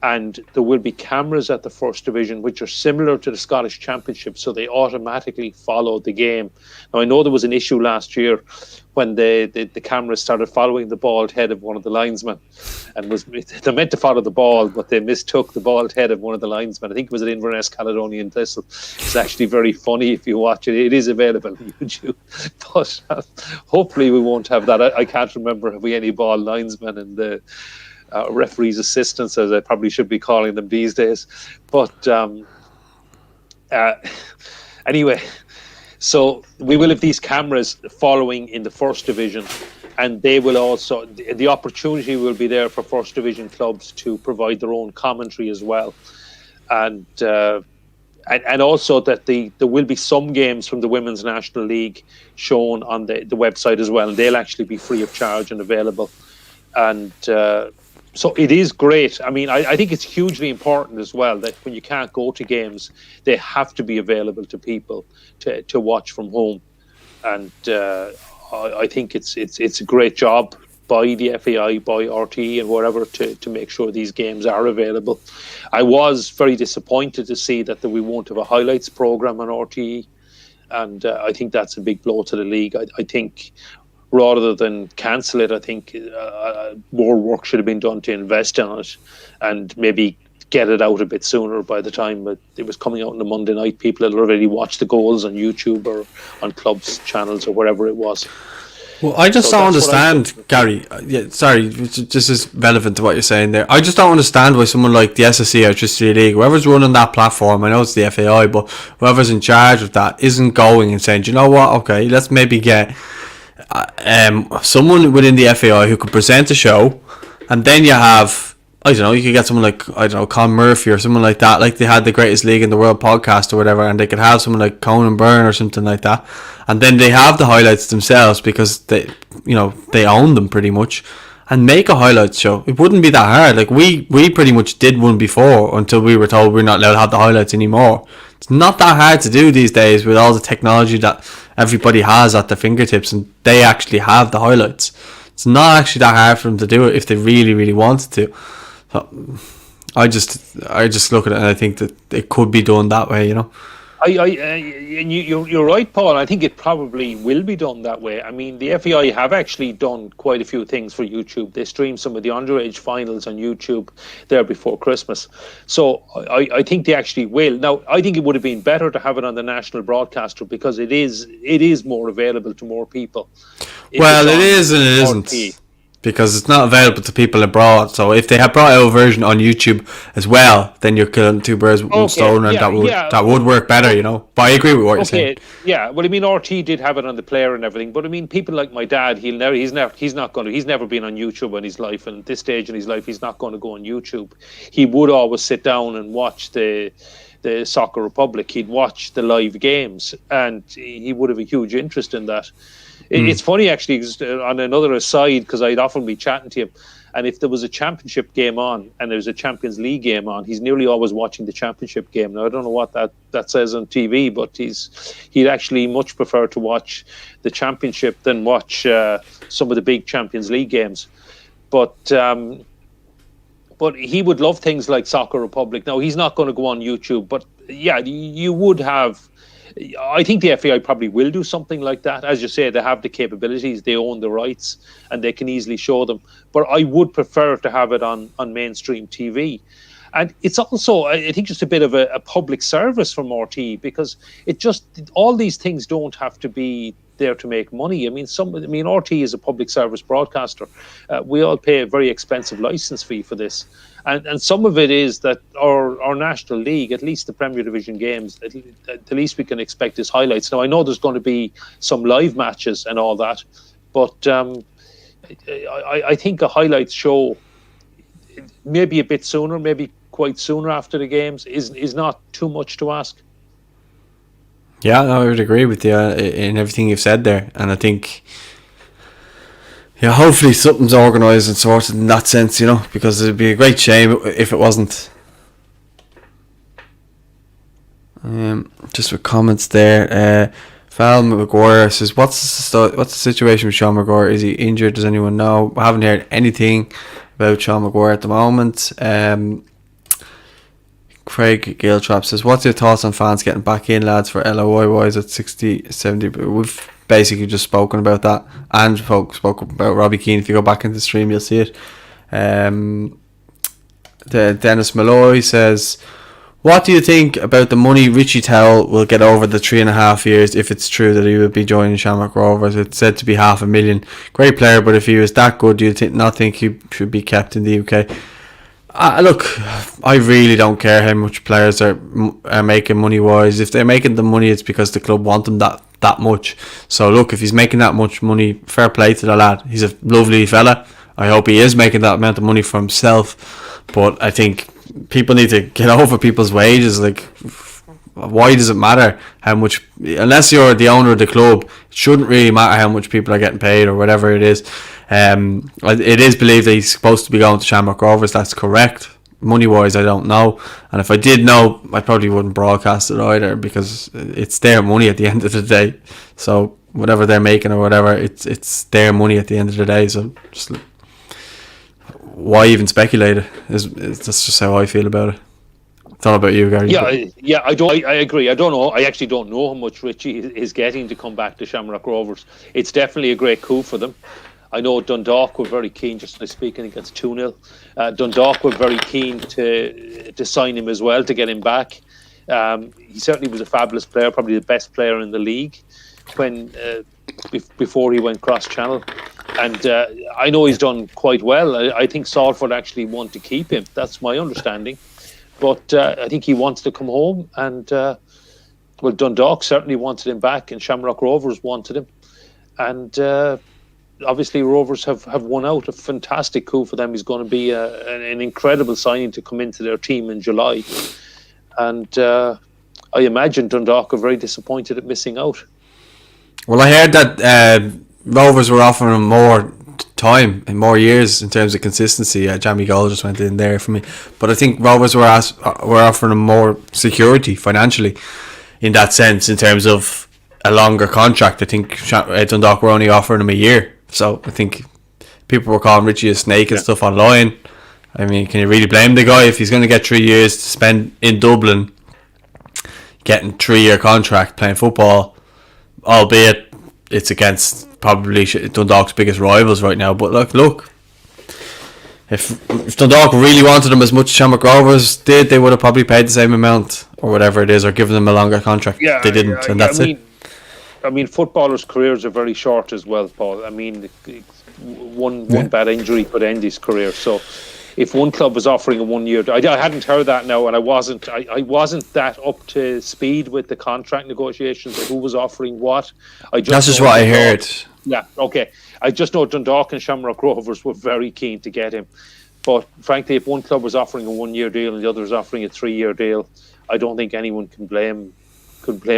And there will be cameras at the First Division, which are similar to the Scottish Championship, so they automatically follow the game. Now, I know there was an issue last year when the cameras started following the bald head of one of the linesmen, and they meant to follow the ball, but they mistook the bald head of one of the linesmen. I think it was at Inverness Caledonian Thistle. It's actually very funny if you watch it. It is available on YouTube, but hopefully we won't have that. I can't remember have we any bald linesmen in the referees' assistants, as I probably should be calling them these days. But anyway, so we will have these cameras following in the First Division, and they will also, the opportunity will be there for First Division clubs to provide their own commentary as well. And also that there will be some games from the Women's National League shown on the website as well, and they'll actually be free of charge and available. And so it is great. I mean, I think it's hugely important as well that when you can't go to games, they have to be available to people to watch from home. And I think it's a great job by the FAI, by RTE and whatever to make sure these games are available. I was very disappointed to see that we won't have a highlights programme on RTE. And I think that's a big blow to the league. I think rather than cancel it, I think more work should have been done to invest in it and maybe get it out a bit sooner. By the time it was coming out on a Monday night, people had already watched the goals on YouTube or on clubs' channels or wherever it was. Well, I just don't understand, Gary. Yeah, sorry, this is relevant to what you're saying there. I just don't understand why someone like the SSE Electricity League, whoever's running that platform, I know it's the FAI, but whoever's in charge of that isn't going and saying, do you know what, okay, let's maybe get someone within the FAI who could present a show, and then you have, I don't know, you could get someone like, I don't know, Con Murphy or someone like that, like they had the Greatest League in the World podcast or whatever, and they could have someone like Conan Byrne or something like that, and then they have the highlights themselves because they own them pretty much, and make a highlights show. It wouldn't be that hard. Like we pretty much did one before until we were told we're not allowed to have the highlights anymore. It's not that hard to do these days with all the technology that everybody has at their fingertips, and they actually have the highlights. It's not actually that hard for them to do it if they really, really wanted to. So I just look at it and I think that it could be done that way, you know. And you're right, Paul. I think it probably will be done that way. I mean, the FAI have actually done quite a few things for YouTube. They streamed some of the underage finals on YouTube there before Christmas. So I think they actually will. Now, I think it would have been better to have it on the national broadcaster because it is more available to more people. Well, it is and it isn't. Because it's not available to people abroad. So if they had brought out a version on YouTube as well, then you're killing two birds with one stone, and that would work better, you know. But I agree with what you're saying. Yeah, well, I mean, RT did have it on the player and everything, but I mean, people like my dad, he's never been on YouTube in his life, and at this stage in his life, he's not going to go on YouTube. He would always sit down and watch the Soccer Republic. He'd watch the live games, and he would have a huge interest in that. It's funny, actually, on another aside, because I'd often be chatting to him, and if there was a championship game on and there's a Champions League game on, he's nearly always watching the championship game. Now, I don't know what that says on TV, but he'd actually much prefer to watch the championship than watch some of the big Champions League games. But he would love things like Soccer Republic. Now, he's not going to go on YouTube, but yeah, you would have... I think the FAI probably will do something like that. As you say, they have the capabilities, they own the rights, and they can easily show them. But I would prefer to have it on mainstream TV. And it's also, I think, just a bit of a public service from RT, because all these things don't have to be there to make money. I mean, RT is a public service broadcaster. We all pay a very expensive license fee for this. And some of it is that our National League, at least the Premier Division games, the least we can expect is highlights. Now, I know there's going to be some live matches and all that, but I think a highlights show, maybe a bit sooner, maybe quite sooner after the games, is not too much to ask. Yeah, I would agree with you in everything you've said there. And I think, yeah, hopefully something's organised and sorted in that sense, because it'd be a great shame if it wasn't. Just with comments there. Val McGuire says, what's the situation with Sean McGuire? Is he injured? Does anyone know? I haven't heard anything about Sean McGuire at the moment. Craig Giltrap says, what's your thoughts on fans getting back in, lads, for LOIYs at 60, 70? We've basically just spoken about that, and spoke about Robbie Keane. If you go back into the stream, you'll see it. Dennis Malloy says, what do you think about the money Richie Towell will get over the 3.5 years if it's true that he will be joining Shamrock Rovers? It's said to be $500,000. Great player, but if he was that good, do you not think he should be kept in the UK? Look, I really don't care how much players are making money-wise. If they're making the money, it's because the club want them that much. So look, if he's making that much money, fair play to the lad. He's a lovely fella. I hope he is making that amount of money for himself. But I think people need to get over people's wages. Like, why does it matter how much? Unless you're the owner of the club, it shouldn't really matter how much people are getting paid or whatever it is. It is believed that he's supposed to be going to Shamrock Rovers. That's correct. Money wise, I don't know, and if I did know, I probably wouldn't broadcast it either, because it's their money at the end of the day. So whatever they're making or whatever, it's their money at the end of the day. So just why even speculate it? That's just how I feel about it. It's all about you, Gary. Yeah, I agree. I don't know. I actually don't know how much Richie is getting to come back to Shamrock Rovers. It's definitely a great coup for them. I know Dundalk were very keen, just speaking against 2-0. Dundalk were very keen to sign him as well, to get him back. He certainly was a fabulous player, probably the best player in the league before he went cross-channel. And I know he's done quite well. I think Salford actually want to keep him. That's my understanding. But I think he wants to come home. And, Dundalk certainly wanted him back, and Shamrock Rovers wanted him. And obviously Rovers have won out. A fantastic coup for them. He's going to be an incredible signing to come into their team in July. And I imagine Dundalk are very disappointed at missing out. Well, I heard that Rovers were offering him more time and more years in terms of consistency. Jamie Gold just went in there for me. But I think Rovers were offering him more security financially in that sense, in terms of a longer contract. I think Dundalk were only offering him a year. So I think people were calling Richie a snake and stuff online. I mean, can you really blame the guy if he's going to get 3 years to spend in Dublin, getting 3-year contract playing football, albeit it's against probably Dundalk's biggest rivals right now. But look, if Dundalk really wanted him as much as Shamrock Rovers did, they would have probably paid the same amount or whatever it is, or given them a longer contract. Yeah, they didn't, and that's it. I mean, footballers' careers are very short as well, Paul. I mean, one bad injury could end his career. So, if one club was offering a 1 year, I hadn't heard that now, and I wasn't that up to speed with the contract negotiations or who was offering what. That's just what I heard. Yeah, okay. I just know Dundalk and Shamrock Rovers were very keen to get him, but frankly, if one club was offering a 1 year deal and the other was offering a 3-year deal, I don't think anyone can blame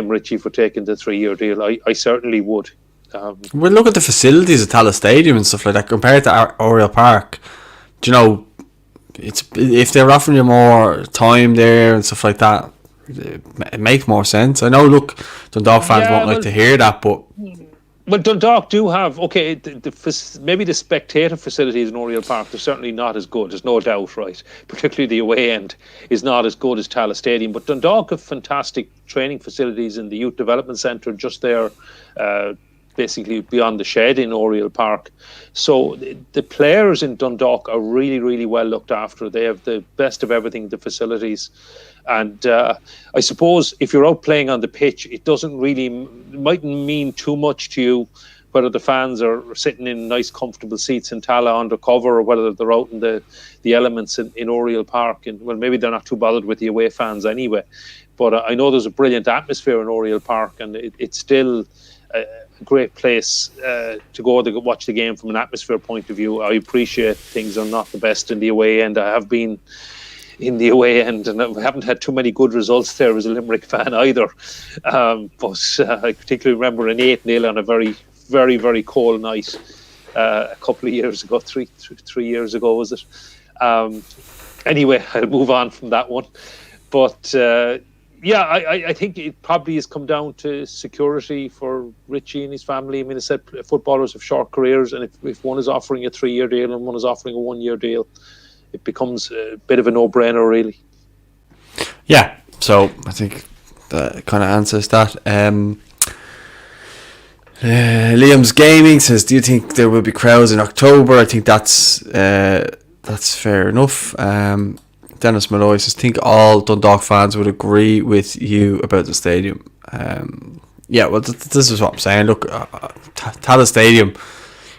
Richie for taking the 3-year deal. I certainly would. Well, look at the facilities at Tallaght Stadium and stuff like that compared to Oriel Park. Do you know, if they're offering you more time there and stuff like that, it makes more sense. I know, look, Dundalk fans won't like to hear that, but... Well, Dundalk do have, okay, maybe the spectator facilities in Oriel Park, they're certainly not as good, there's no doubt, right? Particularly the away end is not as good as Tallaght Stadium, but Dundalk have fantastic training facilities in the Youth Development Centre just there, basically beyond the shed in Oriel Park. So the players in Dundalk are really, really well looked after. They have the best of everything, the facilities. And I suppose if you're out playing on the pitch, it mightn't mean too much to you whether the fans are sitting in nice, comfortable seats in Tala undercover, or whether they're out in the elements in Oriel Park. And well, maybe they're not too bothered with the away fans anyway. But I know there's a brilliant atmosphere in Oriel Park, and it's still a great place to go to watch the game from an atmosphere point of view. I appreciate things are not the best in the away end. I have been in the away end, and I haven't had too many good results there as a Limerick fan either. But I particularly remember an 8-0 on a very, very, very cold night a couple of years ago, three years ago, was it? Anyway, I'll move on from that one. But I think it probably has come down to security for Richie and his family. I mean, I said footballers have short careers, and if one is offering a 3-year deal and one is offering a 1-year deal, it becomes a bit of a no-brainer, really. Yeah, so I think that kind of answers that. Liam's Gaming says, do you think there will be crowds in October? I think that's fair enough. Dennis Malloy says, think all Dundalk fans would agree with you about the stadium. Yeah, well, this is what I'm saying. Look, Tala Stadium,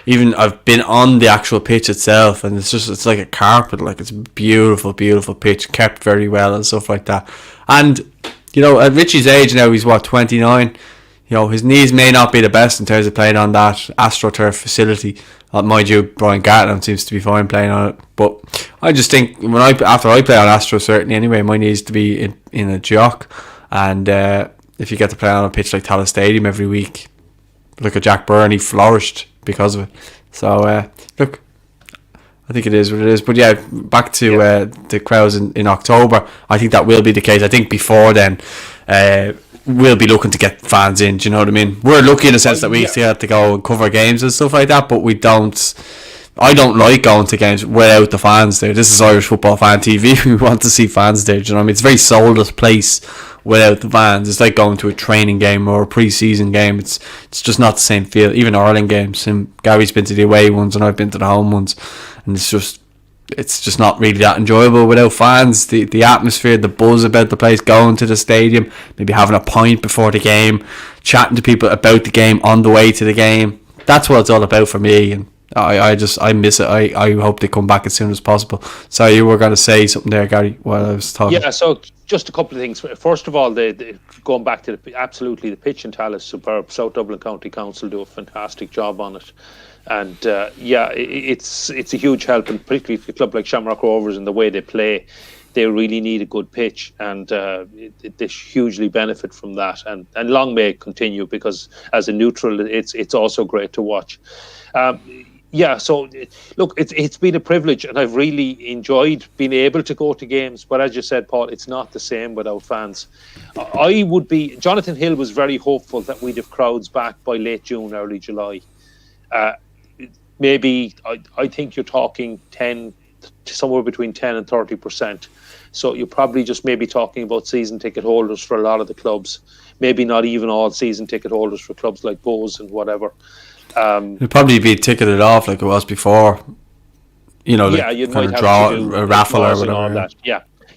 even I've been on the actual pitch itself, and it's like a carpet. Like, it's a beautiful, beautiful pitch, kept very well and stuff like that. And, you know, at Richie's age now, he's 29. You know, his knees may not be the best in terms of playing on that AstroTurf facility. Mind you, Brian Gatland seems to be fine playing on it. But I just think after I play on Astro, certainly anyway, my knees to be in a jock. And if you get to play on a pitch like Tala Stadium every week, look at Jack Byrne, he flourished because of it. So look, I think it is what it is. But yeah, back to the crowds in October. I think that will be the case. I think before then, we'll be looking to get fans in. Do you know what I mean? We're lucky in the sense that we still have to go and cover games and stuff like that, but we don't. I don't like going to games without the fans there. This is Irish Football Fan TV. We want to see fans there. Do you know what I mean? It's a very soulless place without the fans. It's like going to a training game or a pre-season game. It's just not the same feel. Even Ireland games. And Gary's been to the away ones and I've been to the home ones, and it's just not really that enjoyable without fans. The atmosphere, the buzz about the place, going to the stadium, maybe having a pint before the game, chatting to people about the game on the way to the game. That's what it's all about for me, and I miss it. I hope they come back as soon as possible. So you were going to say something there, Gary, while I was talking. Yeah, so just a couple of things. First of all, going back to the pitch in Tala is superb. South Dublin County Council do a fantastic job on it. And it's a huge help, and particularly for a club like Shamrock Rovers and the way they play, they really need a good pitch, and they hugely benefit from that. And long may it continue, because as a neutral, it's also great to watch. So look, it's been a privilege, and I've really enjoyed being able to go to games. But as you said, Paul, it's not the same without fans. Jonathan Hill was very hopeful that we'd have crowds back by late June, early July. Maybe I think you're talking somewhere between 10 and 30%. So you're probably just maybe talking about season ticket holders for a lot of the clubs. Maybe not even all season ticket holders for clubs like Bowes and whatever. It'd probably be ticketed off like it was before. You know, you might have draw to do a raffle or whatever. All that.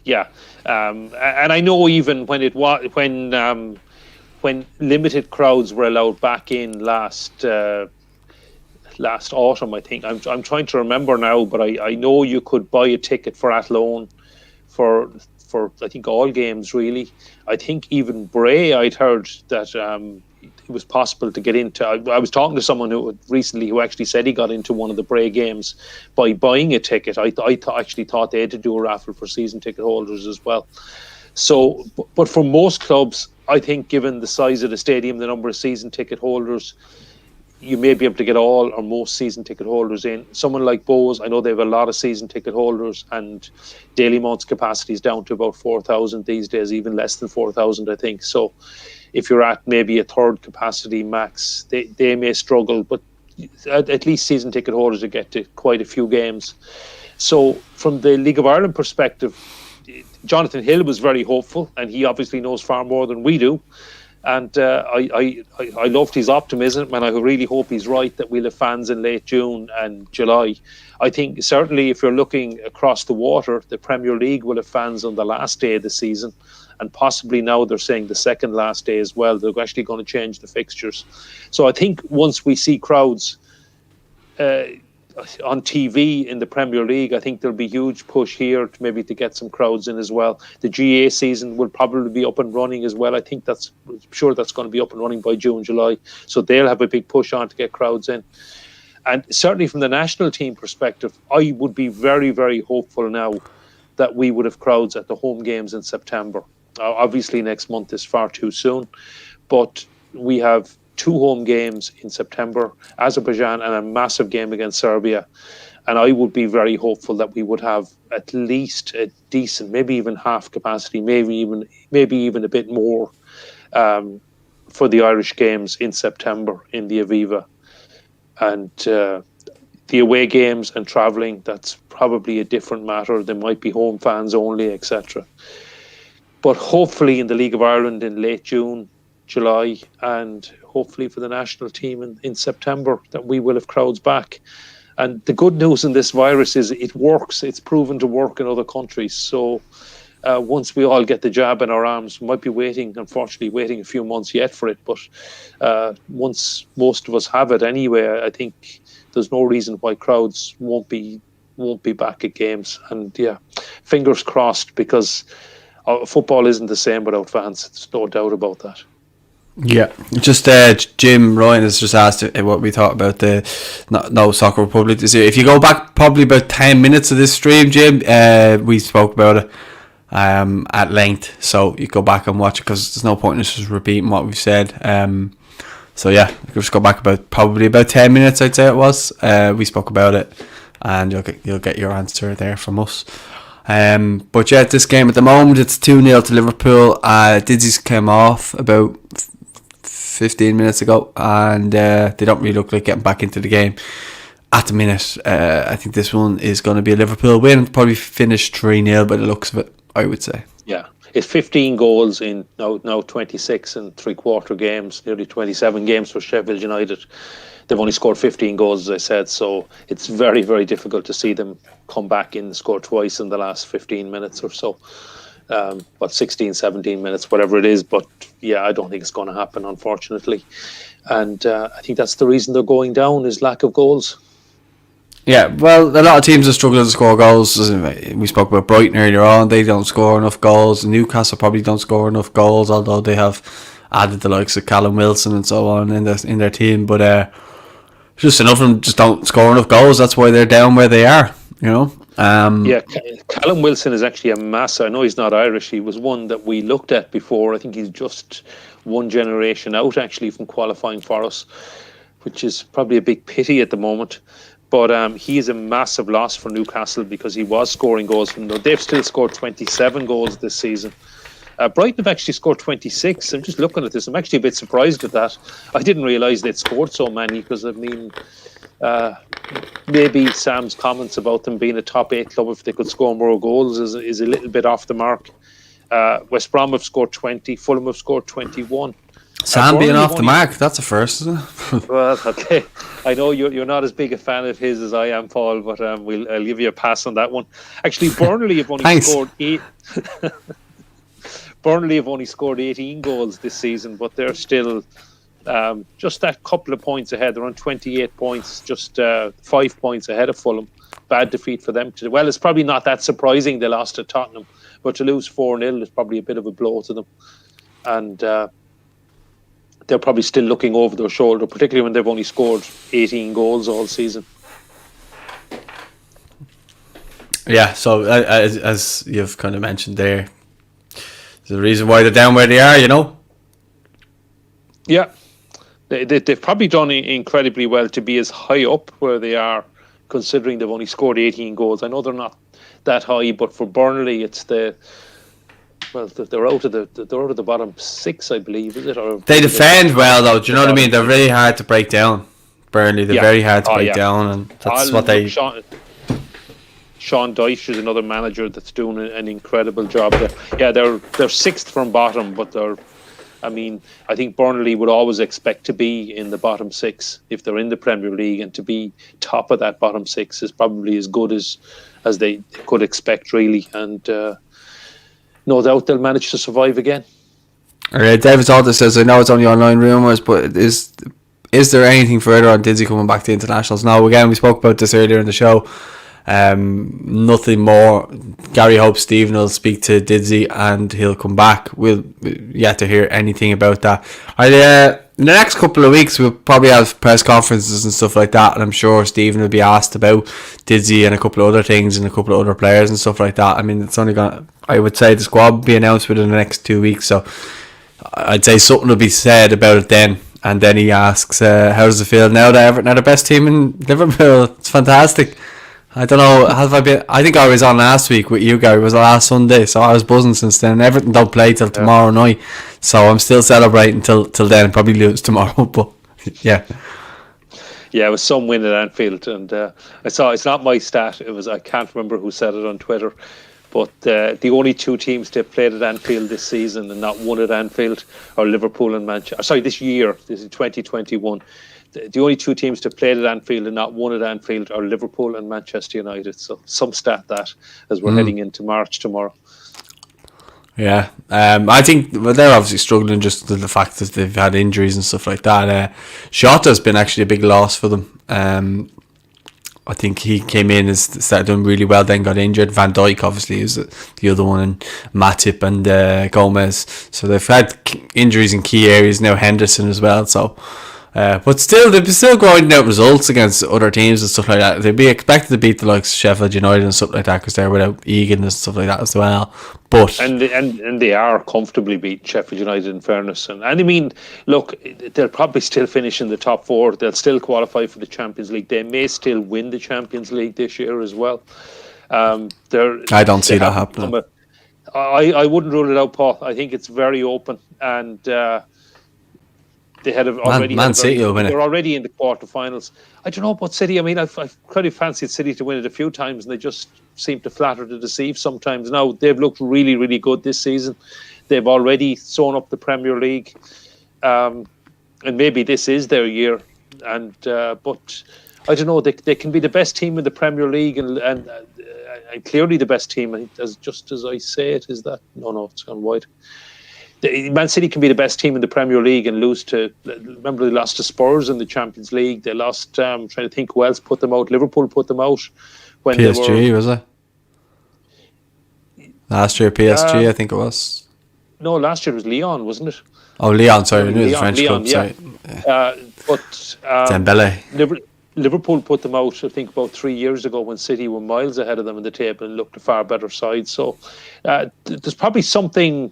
Yeah. And I know even when when limited crowds were allowed back in last autumn, I think. I'm trying to remember now, but I know you could buy a ticket for Athlone for I think all games really. I think even Bray, I'd heard that it was possible to get into. I was talking to someone who actually said he got into one of the Bray games by buying a ticket. I actually thought they had to do a raffle for season ticket holders as well. So, but for most clubs, I think given the size of the stadium, the number of season ticket holders, you may be able to get all or most season ticket holders in. Someone like Bowes, I know they have a lot of season ticket holders, and Dalymount's capacity is down to about 4,000 these days, even less than 4,000, I think. So if you're at maybe a third capacity max, they may struggle, but at least season ticket holders will get to quite a few games. So from the League of Ireland perspective, Jonathan Hill was very hopeful, and he obviously knows far more than we do. And I loved his optimism, and I really hope he's right that we'll have fans in late June and July. I think certainly if you're looking across the water, the Premier League will have fans on the last day of the season, and possibly now they're saying the second last day as well. They're actually going to change the fixtures. So I think once we see crowds on TV in the Premier League, I think there'll be a huge push here to get some crowds in as well. The GA season will probably be up and running as well. I'm sure that's going to be up and running by June, July. So they'll have a big push on to get crowds in. And certainly from the national team perspective, I would be very, very hopeful now that we would have crowds at the home games in September. Obviously next month is far too soon, but we have 2 home games in September, Azerbaijan and a massive game against Serbia. And I would be very hopeful that we would have at least a decent, maybe even half capacity, maybe even a bit more for the Irish games in September in the Aviva. And the away games and travelling, that's probably a different matter. There might be home fans only, etc. But hopefully in the League of Ireland in late June, July, and hopefully for the national team in September, that we will have crowds back. And the good news in this virus is it works. It's proven to work in other countries. So once we all get the jab in our arms, we might be unfortunately waiting a few months yet for it. But once most of us have it anyway, I think there's no reason why crowds won't be back at games. And yeah, fingers crossed, because football isn't the same without fans. There's no doubt about that. Yeah, just Jim Ryan has just asked what we thought about the No Soccer Republic this year. If you go back probably about 10 minutes of this stream, Jim, we spoke about it at length, so you go back and watch it, because there's no point in us just repeating what we've said. So yeah, just go back probably about 10 minutes, I'd say it was. We spoke about it, and you'll get your answer there from us. But yeah, this game at the moment, it's 2-0 to Liverpool. Dizzy's came off about 15 minutes ago, and they don't really look like getting back into the game at the minute. I think this one is going to be a Liverpool win, probably finish 3-0 by the looks of it, I would say. Yeah, it's 15 goals in now 26 and 3/4 games, nearly 27 games for Sheffield United. They've only scored 15 goals, as I said, so it's very, very difficult to see them come back in and score twice in the last 15 minutes or so. 16, 17 minutes, whatever it is. But yeah, I don't think it's going to happen, unfortunately. And I think that's the reason they're going down, is lack of goals. Yeah, well, a lot of teams are struggling to score goals. We spoke about Brighton earlier on. They don't score enough goals. Newcastle probably don't score enough goals, although they have added the likes of Callum Wilson and so on in their team. But just enough of them just don't score enough goals. That's why they're down where they are, you know. Yeah, Callum Wilson is actually a mass. I know he's not Irish. He was one that we looked at before. I think he's just one generation out actually from qualifying for us, which is probably a big pity at the moment. But he is a massive loss for Newcastle, because he was scoring goals from them. They've still scored 27 goals this season. Brighton have actually scored 26. I'm just looking at this. I'm actually a bit surprised at that. I didn't realise they'd scored so many, because I mean, maybe Sam's comments about them being a top 8 club if they could score more goals is a little bit off the mark. West Brom have scored 20. Fulham have scored 21. Sam being off the mark, that's a first, isn't it? Well, okay. I know you're not as big a fan of his as I am, Paul, but I'll give you a pass on that one. Actually, Burnley have only scored 8. Burnley have only scored 18 goals this season, but they're still just that couple of points ahead. They're on 28 points, just 5 points ahead of Fulham. Bad defeat for them. Well, it's probably not that surprising they lost to Tottenham, but to lose 4-0 is probably a bit of a blow to them. And they're probably still looking over their shoulder, particularly when they've only scored 18 goals all season. Yeah, so as you've kind of mentioned there, there's a reason why they're down where they are, you know? Yeah. They've probably done incredibly well to be as high up where they are, considering they've only scored 18 goals. I know they're not that high, but for Burnley, it's they're out of the bottom 6, I believe, is it? Or they defend well, though. Do you know what I mean? They're really hard to break down. Burnley, they're very hard to break down, and that's what they. Sean Dyche is another manager that's doing an incredible job there. Yeah, they're 6th from bottom, but they're I mean, I think Burnley would always expect to be in the bottom six if they're in the Premier League, and to be top of that bottom six is probably as good as they could expect, really. And no doubt they'll manage to survive again. David Alder says, I know it's only online rumours, but is there anything further on Didzy coming back to internationals? No, again, we spoke about this earlier in the show. Nothing more. Gary hopes Stephen will speak to Didzy and he'll come back. We'll yet to hear anything about that. In the next couple of weeks we'll probably have press conferences and stuff like that, and I'm sure Stephen will be asked about Didzy and a couple of other things and a couple of other players and stuff like that. I mean, it's only I would say the squad will be announced within the next 2 weeks, so I'd say something will be said about it then. And then he asks, how does it feel now that Everton are the best team in Liverpool? It's fantastic. I don't know, I think I was on last week with you, Gary. It was last Sunday, so I was buzzing since then. Everton don't play till tomorrow night, so I'm still celebrating till then. Probably lose tomorrow, but yeah. Yeah, it was some win at Anfield, and I saw, it's not my stat, it was, I can't remember who said it on Twitter, but the only two teams to have played at Anfield this season and not won at Anfield are Liverpool and Manchester. Sorry, this year, this is 2021. The only two teams to have played at Anfield and not won at Anfield are Liverpool and Manchester United. So some stat that, as we're heading into March tomorrow. Yeah, I think they're obviously struggling just with the fact that they've had injuries and stuff like that. Shota's been actually a big loss for them. I think he came in and started doing really well, then got injured. Van Dijk obviously is the other one, and Matip and Gomez. So they've had injuries in key areas now. Henderson as well. So. But still, they've been still grinding out results against other teams and stuff like that. They'd be expected to beat the likes of Sheffield United and stuff like that because they're without Egan and stuff like that as well. But and they are comfortably beating Sheffield United, in fairness. And I mean, look, they'll probably still finish in the top four. They'll still qualify for the Champions League. They may still win the Champions League this year as well. I don't see that happening. I wouldn't rule it out, Paul. I think it's very open, and they had already. Man City will win it. They're already in the quarterfinals. I don't know about City. I mean, I've kind of fancied City to win it a few times, and they just seem to flatter to deceive sometimes. Now they've looked really, really good this season. They've already sewn up the Premier League, and maybe this is their year. And but I don't know. They can be the best team in the Premier League, and clearly the best team. As I say it, is that no, it's gone wide. Man City can be the best team in the Premier League and lose to. Remember, they lost to Spurs in the Champions League. They lost. Trying to think who else put them out. Liverpool put them out when PSG was it? Last year, PSG, I think it was. No, last year it was Lyon, wasn't it? Oh, Lyon. Sorry, I knew it was French club. Yeah. Sorry. But Dembele. Liverpool put them out, I think, about 3 years ago when City were miles ahead of them in the table and looked a far better side. So there's probably something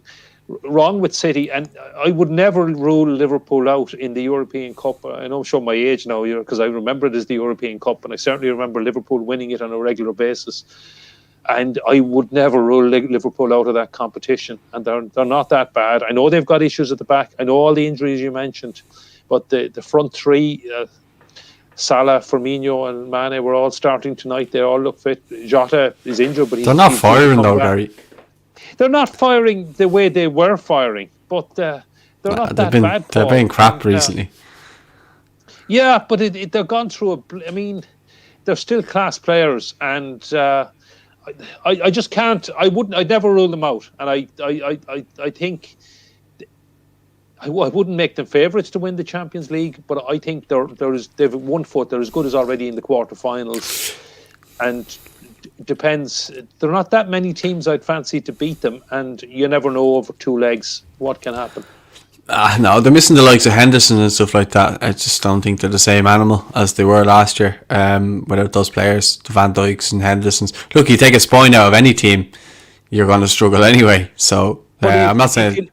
wrong with City, and I would never rule Liverpool out in the European Cup. I know I'm showing my age now, because I remember it as the European Cup, and I certainly remember Liverpool winning it on a regular basis. And I would never rule Liverpool out of that competition, and they're not that bad. I know they've got issues at the back. I know all the injuries you mentioned, but the front three, Salah, Firmino and Mane, were all starting tonight. They all look fit. Jota is injured, but they're not firing though, Gary. They're not firing the way they were firing, but they're not that bad. They've been crap recently. Yeah, but they've gone through I mean, they're still class players, and I just can't. I'd never rule them out, and I think I wouldn't make them favourites to win the Champions League, but I think they've 1 foot. They're as good as already in the quarterfinals, and. Depends. There are not that many teams I'd fancy to beat them, and you never know over 2 legs what can happen. No, they're missing the likes of Henderson and stuff like that. I just don't think they're the same animal as they were last year. Without those players, the Van Dijks and Hendersons. Look, you take a point out of any team, you're going to struggle anyway. So I'm not saying.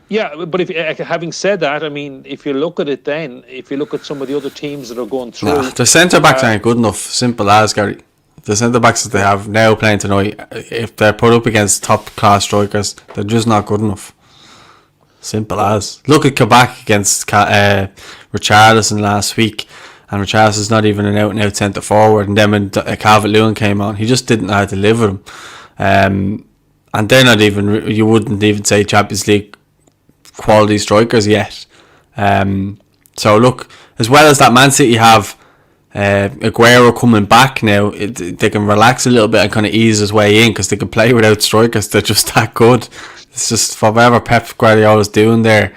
But having said that, I mean, if you look at it, then if you look at some of the other teams that are going through, the centre backs aren't good enough. Simple as, Gary. The centre backs that they have now playing tonight, if they're put up against top class strikers, they're just not good enough. Simple as. Look at Kabak against Richarlison last week, and Richarlison's not even an out and out centre forward. And then when Calvert-Lewin came on, he just didn't know how to live with him. And they're not even. You wouldn't even say Champions League quality strikers yet. So look, as well as that, Man City have Aguero coming back now. They can relax a little bit and kind of ease his way in because they can play without strikers. They're just that good. It's just whatever Pep Guardiola's doing there.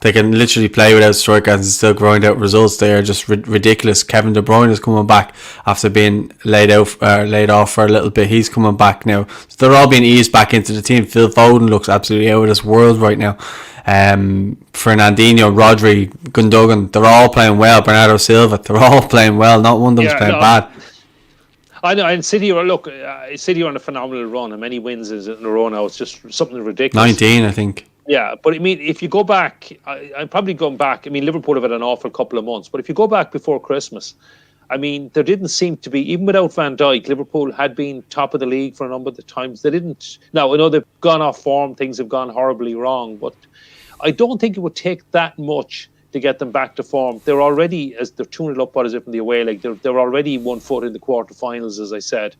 They can literally play without strikers and still grind out results. They are just ridiculous. Kevin De Bruyne is coming back after being laid off for a little bit. He's coming back now. So they're all being eased back into the team. Phil Foden looks absolutely out of this world right now. Fernandinho, Rodri, Gundogan, they're all playing well. Bernardo Silva, they're all playing well. Not one of them's playing bad. I know, and City are on a phenomenal run, and many wins in a row now. It's just something ridiculous. 19, I think. Yeah, but I mean, if you go back, I'm probably going back. I mean, Liverpool have had an awful couple of months, but if you go back before Christmas, I mean, there didn't seem to be, even without Van Dijk, Liverpool had been top of the league for a number of the times. They didn't. Now, I know they've gone off form, things have gone horribly wrong, but I don't think it would take that much to get them back to form. They're already, as they're 2-0 up, what is it, from the away leg, they're already 1 foot in the quarterfinals, as I said.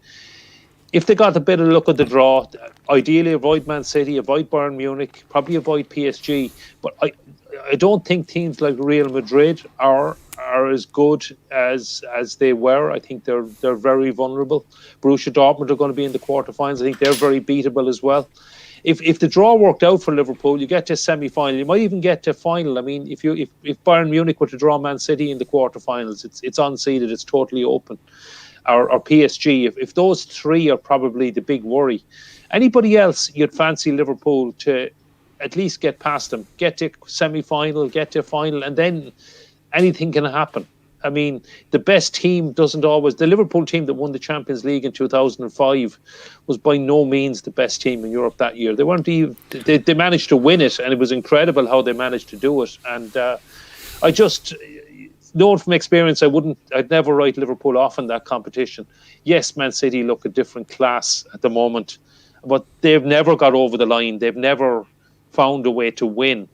If they got a bit of luck at the draw, ideally avoid Man City, avoid Bayern Munich, probably avoid PSG. But I don't think teams like Real Madrid are as good as they were. I think they're very vulnerable. Borussia Dortmund are going to be in the quarterfinals. I think they're very beatable as well. If the draw worked out for Liverpool, you get to a semi-final. You might even get to a final. I mean, if Bayern Munich were to draw Man City in the quarterfinals, it's unseeded. It's totally open. Or PSG, if those three are probably the big worry. Anybody else, you'd fancy Liverpool to at least get past them, get to semi-final, get to a final, and then anything can happen. I mean, the best team doesn't always... The Liverpool team that won the Champions League in 2005 was by no means the best team in Europe that year. They weren't even... They managed to win it, and it was incredible how they managed to do it. And I just... Knowing from experience, I'd never write Liverpool off in that competition. Yes, Man City look a different class at the moment, but they've never got over the line. They've never found a way to win.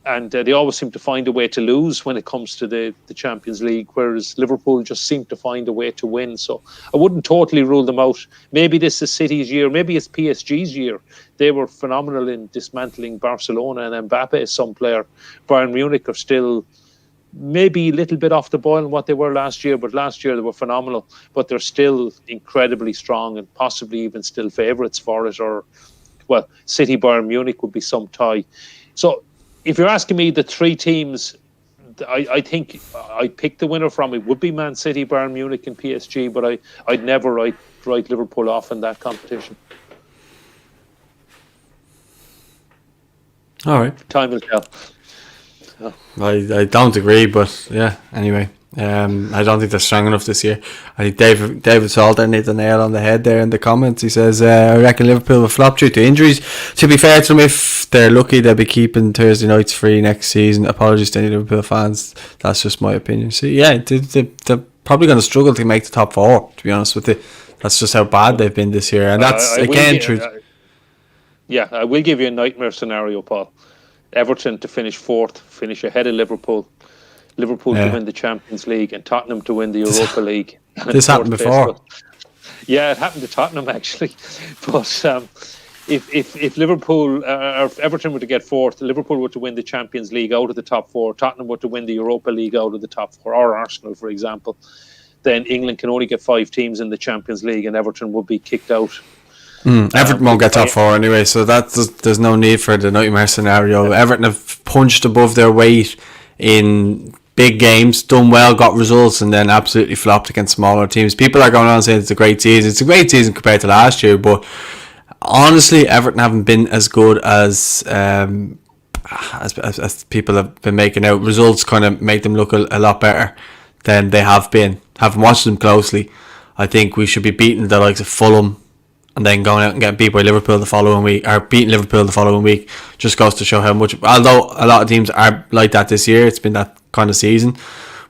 And they always seem to find a way to lose when it comes to the Champions League, whereas Liverpool just seem to find a way to win. So I wouldn't totally rule them out. Maybe this is City's year. Maybe it's PSG's year. They were phenomenal in dismantling Barcelona, and Mbappe is some player. Bayern Munich are still... maybe a little bit off the boil in what they were last year, but last year they were phenomenal. But they're still incredibly strong and possibly even still favourites for it. Or, well, City, Bayern Munich would be some tie. So if you're asking me the three teams, I think I'd pick the winner from it would be Man City, Bayern Munich and PSG, but I'd never write Liverpool off in that competition. All right. Time will tell. I don't agree, but yeah, anyway. I don't think they're strong enough this year. I think David Salter hit the nail on the head there in the comments. He says, I reckon Liverpool will flop due to injuries. To be fair to them, if they're lucky, they'll be keeping Thursday nights free next season. Apologies to any Liverpool fans. That's just my opinion. So yeah, they're probably going to struggle to make the top four, to be honest with you. That's just how bad they've been this year. And that's, again, true. Yeah, I will give you a nightmare scenario, Paul. Everton to finish fourth, finish ahead of Liverpool. Liverpool to win the Champions League and Tottenham to win the Europa League. This happened before. Yeah, it happened to Tottenham actually. But if Liverpool or if Everton were to get fourth, Liverpool were to win the Champions League out of the top four, Tottenham were to win the Europa League out of the top four, or Arsenal, for example, then England can only get 5 teams in the Champions League and Everton will be kicked out. Everton won't get top four anyway, so there's no need for the nightmare scenario. Everton have punched above their weight in big games, done well, got results, and then absolutely flopped against smaller teams. People are going on saying it's a great season. It's a great season compared to last year, but honestly, Everton haven't been as good as people have been making out. Results kind of make them look a lot better than they have been. Having watched them closely, I think we should be beating the likes of Fulham and then going out and getting beat by Liverpool the following week, or beating Liverpool the following week, just goes to show how much, although a lot of teams are like that this year, it's been that kind of season,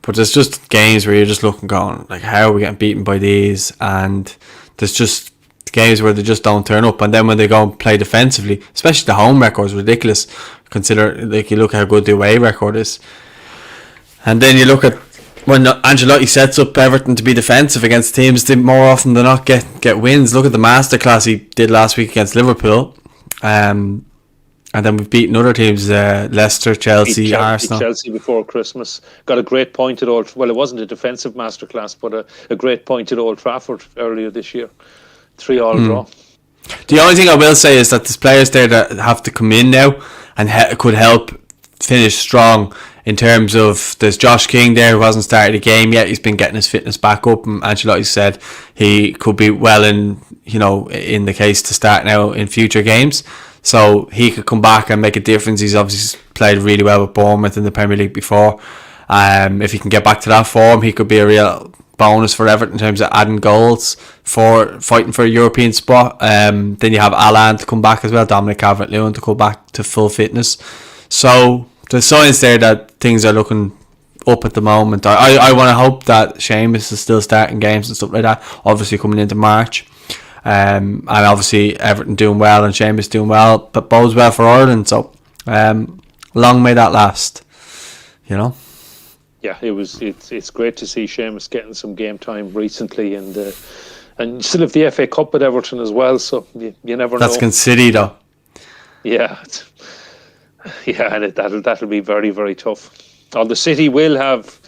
but there's just games where you're just looking going, like, how are we getting beaten by these? And there's just games where they just don't turn up, and then when they go and play defensively, especially the home record is ridiculous, consider, like, you look how good the away record is, and then you look at when Ancelotti sets up Everton to be defensive against teams, they more often than not get wins. Look at the masterclass he did last week against Liverpool. And And then we've beaten other teams, Leicester, Chelsea, Arsenal. Chelsea before Christmas. Got a great point at Old... Well, it wasn't a defensive masterclass, but a great point at Old Trafford earlier this year. 3-3 draw. The only thing I will say is that there's players there that have to come in now and could help finish strong. In terms of, there's Josh King there who hasn't started a game yet. He's been getting his fitness back up, and Ancelotti said he could be well in the case to start now in future games. So he could come back and make a difference. He's obviously played really well with Bournemouth in the Premier League before. If he can get back to that form, he could be a real bonus for Everton in terms of adding goals for fighting for a European spot. Then you have Alan to come back as well, Dominic Calvert-Lewin to go back to full fitness. So there's signs there that things are looking up at the moment. I want to hope that Seamus is still starting games and stuff like that, obviously coming into March. And obviously Everton doing well and Seamus doing well, but bodes well for Ireland. So long may that last, Yeah, it's great to see Seamus getting some game time recently, and you still have the FA Cup at Everton as well, so you never know. That's against City though. Yeah, and that'll be very, very tough. The City will have...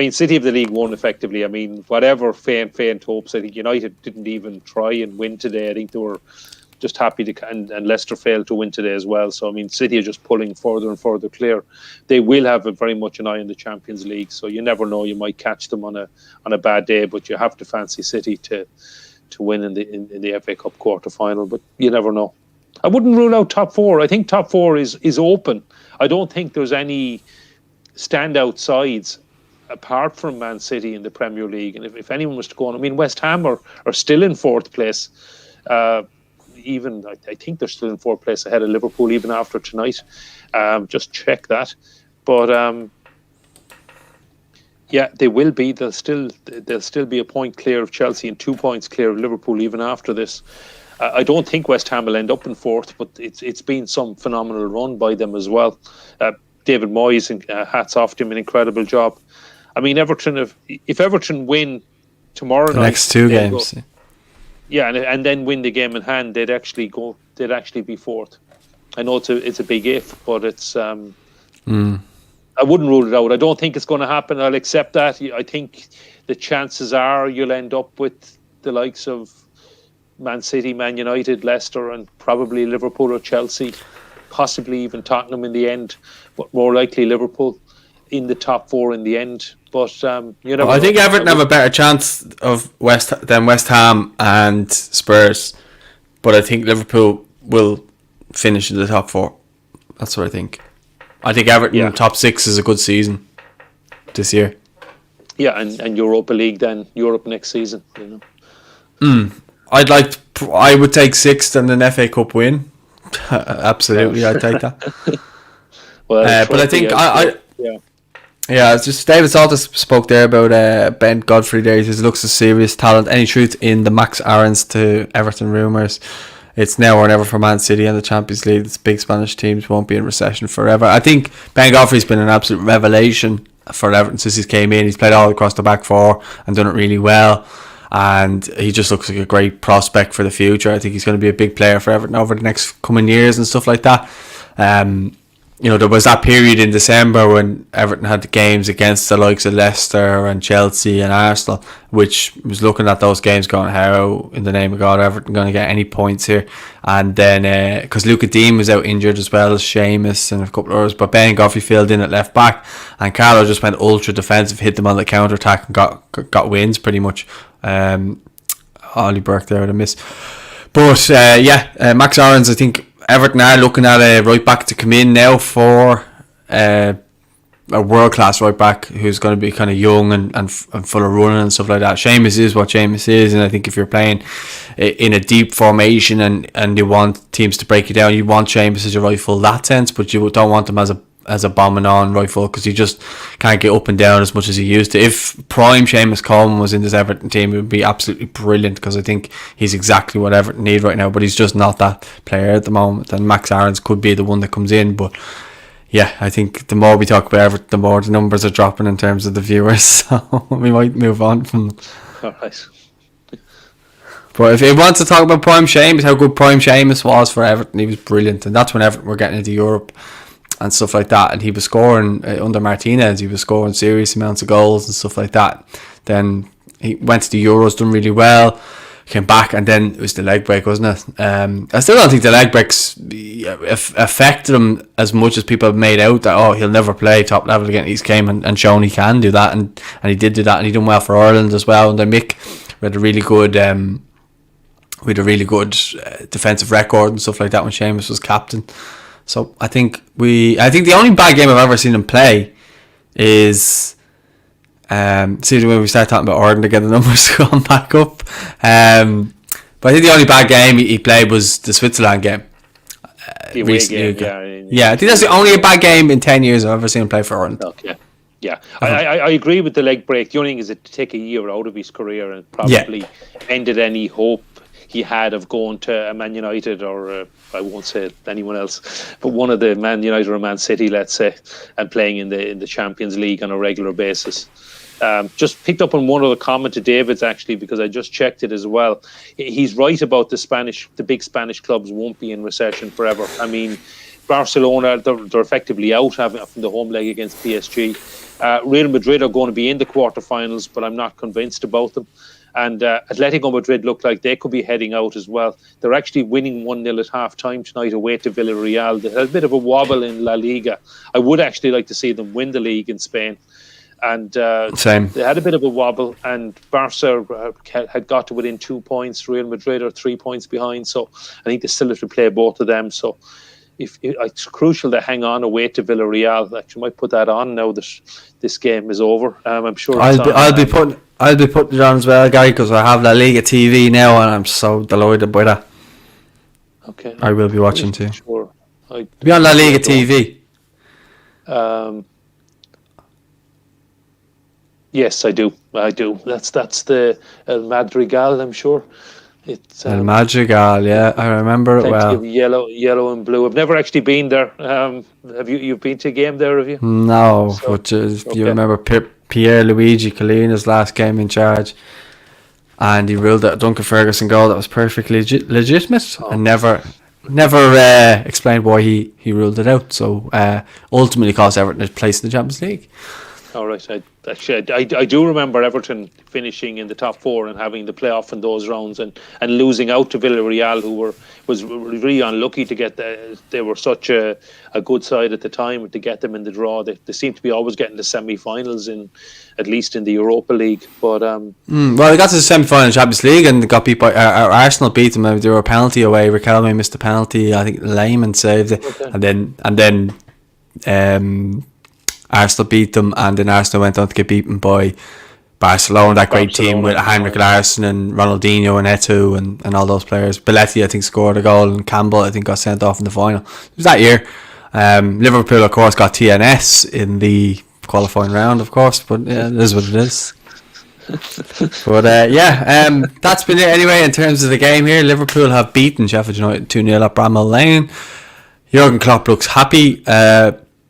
City have the League One effectively. Whatever faint hopes. I think United didn't even try and win today. I think they were just happy to... And Leicester failed to win today as well. So, City are just pulling further and further clear. They will have very much an eye on the Champions League. So you never know. You might catch them on a bad day, but you have to fancy City to win in the FA Cup quarter-final. But you never know. I wouldn't rule out top four. I think top four is open. I don't think there's any standout sides apart from Man City in the Premier League. And if anyone was to go on, West Ham are still in fourth place. I think they're still in fourth place ahead of Liverpool even after tonight. Just check that. But they will be. They'll still be a point clear of Chelsea and 2 points clear of Liverpool even after this. I don't think West Ham will end up in fourth, but it's been some phenomenal run by them as well. David Moyes, hats off to him, an incredible job. Everton, if Everton win tomorrow night, next two games, and then win the game in hand, they'd actually be fourth. I know it's a big if, but it's I wouldn't rule it out. I don't think it's going to happen. I'll accept that. I think the chances are you'll end up with the likes of Man City, Man United, Leicester, and probably Liverpool or Chelsea, possibly even Tottenham in the end, but more likely Liverpool in the top four in the end. But I think Everton have a better chance of than West Ham and Spurs, but I think Liverpool will finish in the top four. That's what I think. I think Everton top six is a good season this year. Yeah, and Europa League then, Europe next season. I would take sixth and an FA Cup win. Absolutely, I'd take that. But I think it's just David Saltis spoke there about Ben Godfrey there. He says looks a serious talent. Any truth in the Max Aarons to Everton rumours? It's now or never for Man City and the Champions League. These big Spanish teams won't be in recession forever. I think Ben Godfrey's been an absolute revelation for Everton since he came in. He's played all across the back four and done it really well. And he just looks like a great prospect for the future. I think he's going to be a big player for Everton over the next coming years and stuff like that. There was that period in December when Everton had the games against the likes of Leicester and Chelsea and Arsenal, which was looking at those games going, how in the name of God Everton going to get any points here? And then because Luca Dean was out injured as well as Seamus and a couple of others, but Ben Godfrey filled in at left back, and Carlo just went ultra defensive, hit them on the counter attack and got wins pretty much. Ollie Burke there with a miss, but Max Aarons, I think Everton are looking at a right back to come in now for a world class right back who's going to be kind of young and full of running and stuff like that. Seamus is what Seamus is, and I think if you're playing in a deep formation and you want teams to break you down, you want Seamus as your right full that sense, but you don't want him as a bombing on right full, because he just can't get up and down as much as he used to. If prime Seamus Coleman was in this Everton team, it would be absolutely brilliant, because I think he's exactly what Everton need right now, but he's just not that player at the moment, and Max Aarons could be the one that comes in. But yeah, I think the more we talk about Everton, the more the numbers are dropping in terms of the viewers, so we might move on from them. All right. But if you want to talk about prime Seamus, how good prime Seamus was for Everton, he was brilliant, and that's when Everton were getting into Europe and stuff like that. And he was scoring under Martinez. He was scoring serious amounts of goals and stuff like that. Then he went to the Euros, done really well. Came back, and then it was the leg break, wasn't it? I still don't think the leg breaks affected him as much as people have made out that he'll never play top level again. He's came and shown he can do that, and he did do that, and he done well for Ireland as well. And then Mick had a really good defensive record and stuff like that when Seamus was captain. So I think the only bad game I've ever seen him play is. See when we start talking about Ireland to get the numbers going back up. But I think the only bad game he played was the Switzerland game. The away game, yeah. I think that's the only bad game in 10 years I've ever seen him play for Ireland. Okay. Yeah, I agree with the leg break. The only thing is it to take a year out of his career and probably ended any hope he had of going to a Man United or I won't say anyone else, but one of the Man United or Man City, let's say, and playing in the Champions League on a regular basis. Just picked up on one other comment to David's actually, because I just checked it as well. He's right about the big Spanish clubs won't be in recession forever. I mean, Barcelona, they're effectively out from the home leg against PSG. Real Madrid are going to be in the quarterfinals, but I'm not convinced about them. And Atletico Madrid look like they could be heading out as well. They're actually winning 1-0 at half-time tonight away to Villarreal. They had a bit of a wobble in La Liga. I would actually like to see them win the league in Spain. And Same. They had a bit of a wobble, and Barca had got to within 2 points. Real Madrid are 3 points behind, so I think they still have to play both of them. So it's crucial to hang on away to Villarreal. Actually, might put that on now that this game is over. I'm sure I'll be putting it on as well, Gary, because I have La Liga TV now, and I'm so delighted by that. Okay, I will be watching too. Sure, be on La Liga TV. Yes, I do. That's the El Madrigal, I'm sure. It's El Madrigal, yeah, I remember it well. Yellow and blue. I've never actually been there. Have you? You've been to a game there, have you? No, but you remember Pierre Luigi Collina's last game in charge, and he ruled out Duncan Ferguson goal that was perfectly legitimate, and never explained why he ruled it out. So ultimately cost Everton a place in the Champions League. All right. I do remember Everton finishing in the top four and having the playoff in those rounds and losing out to Villarreal, who was really unlucky to get they were such a good side at the time to get them in the draw. They seem to be always getting the semi-finals at least in the Europa League. But well, they got to the semi-final in the Champions League and they got beat by Arsenal. Beat them. They were a penalty away. Riquelme missed the penalty. I think Lehmann saved it, okay. and then. Arsenal beat them, and then Arsenal went on to get beaten by Barcelona, that great team with Heinrich Larsson and Ronaldinho and Eto'o and all those players. Belletti, I think, scored a goal, and Campbell, I think, got sent off in the final. It was that year. Liverpool, of course, got TNS in the qualifying round, of course, but yeah, it is what it is. But that's been it anyway in terms of the game here. Liverpool have beaten Sheffield United 2-0 at Bramall Lane. Jurgen Klopp looks happy,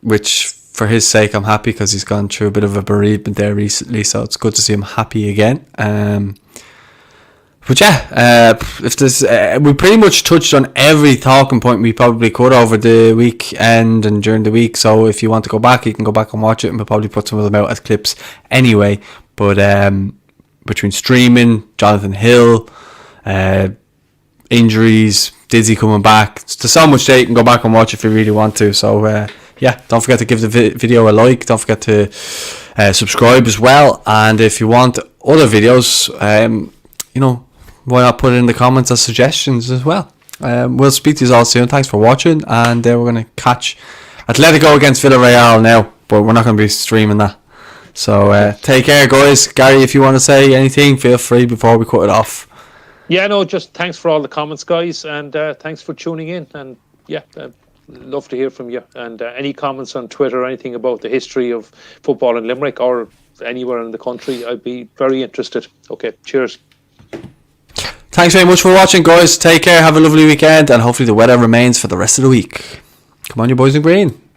which for his sake I'm happy because he's gone through a bit of a bereavement there recently, so it's good to see him happy again. But yeah, if there's we pretty much touched on every talking point we probably could over the weekend and during the week, so if you want to go back you can go back and watch it, and we'll probably put some of them out as clips anyway. But between streaming, Jonathan Hill, injuries, Dizzy coming back, there's so much there you can go back and watch if you really want to. So don't forget to give the video a like. Don't forget to subscribe as well. And if you want other videos, why not put it in the comments as suggestions as well. We'll speak to you all soon. Thanks for watching. And we're going to catch Atletico against Villarreal now, but we're not going to be streaming that. So take care, guys. Gary, if you want to say anything, feel free before we cut it off. Yeah, no, just thanks for all the comments, guys. And thanks for tuning in. And love to hear from you, and any comments on Twitter or anything about the history of football in Limerick or anywhere in the country, I'd be very interested. Okay, cheers. Thanks very much for watching, guys. Take care, have a lovely weekend, and hopefully the weather remains for the rest of the week. Come on, you boys in green.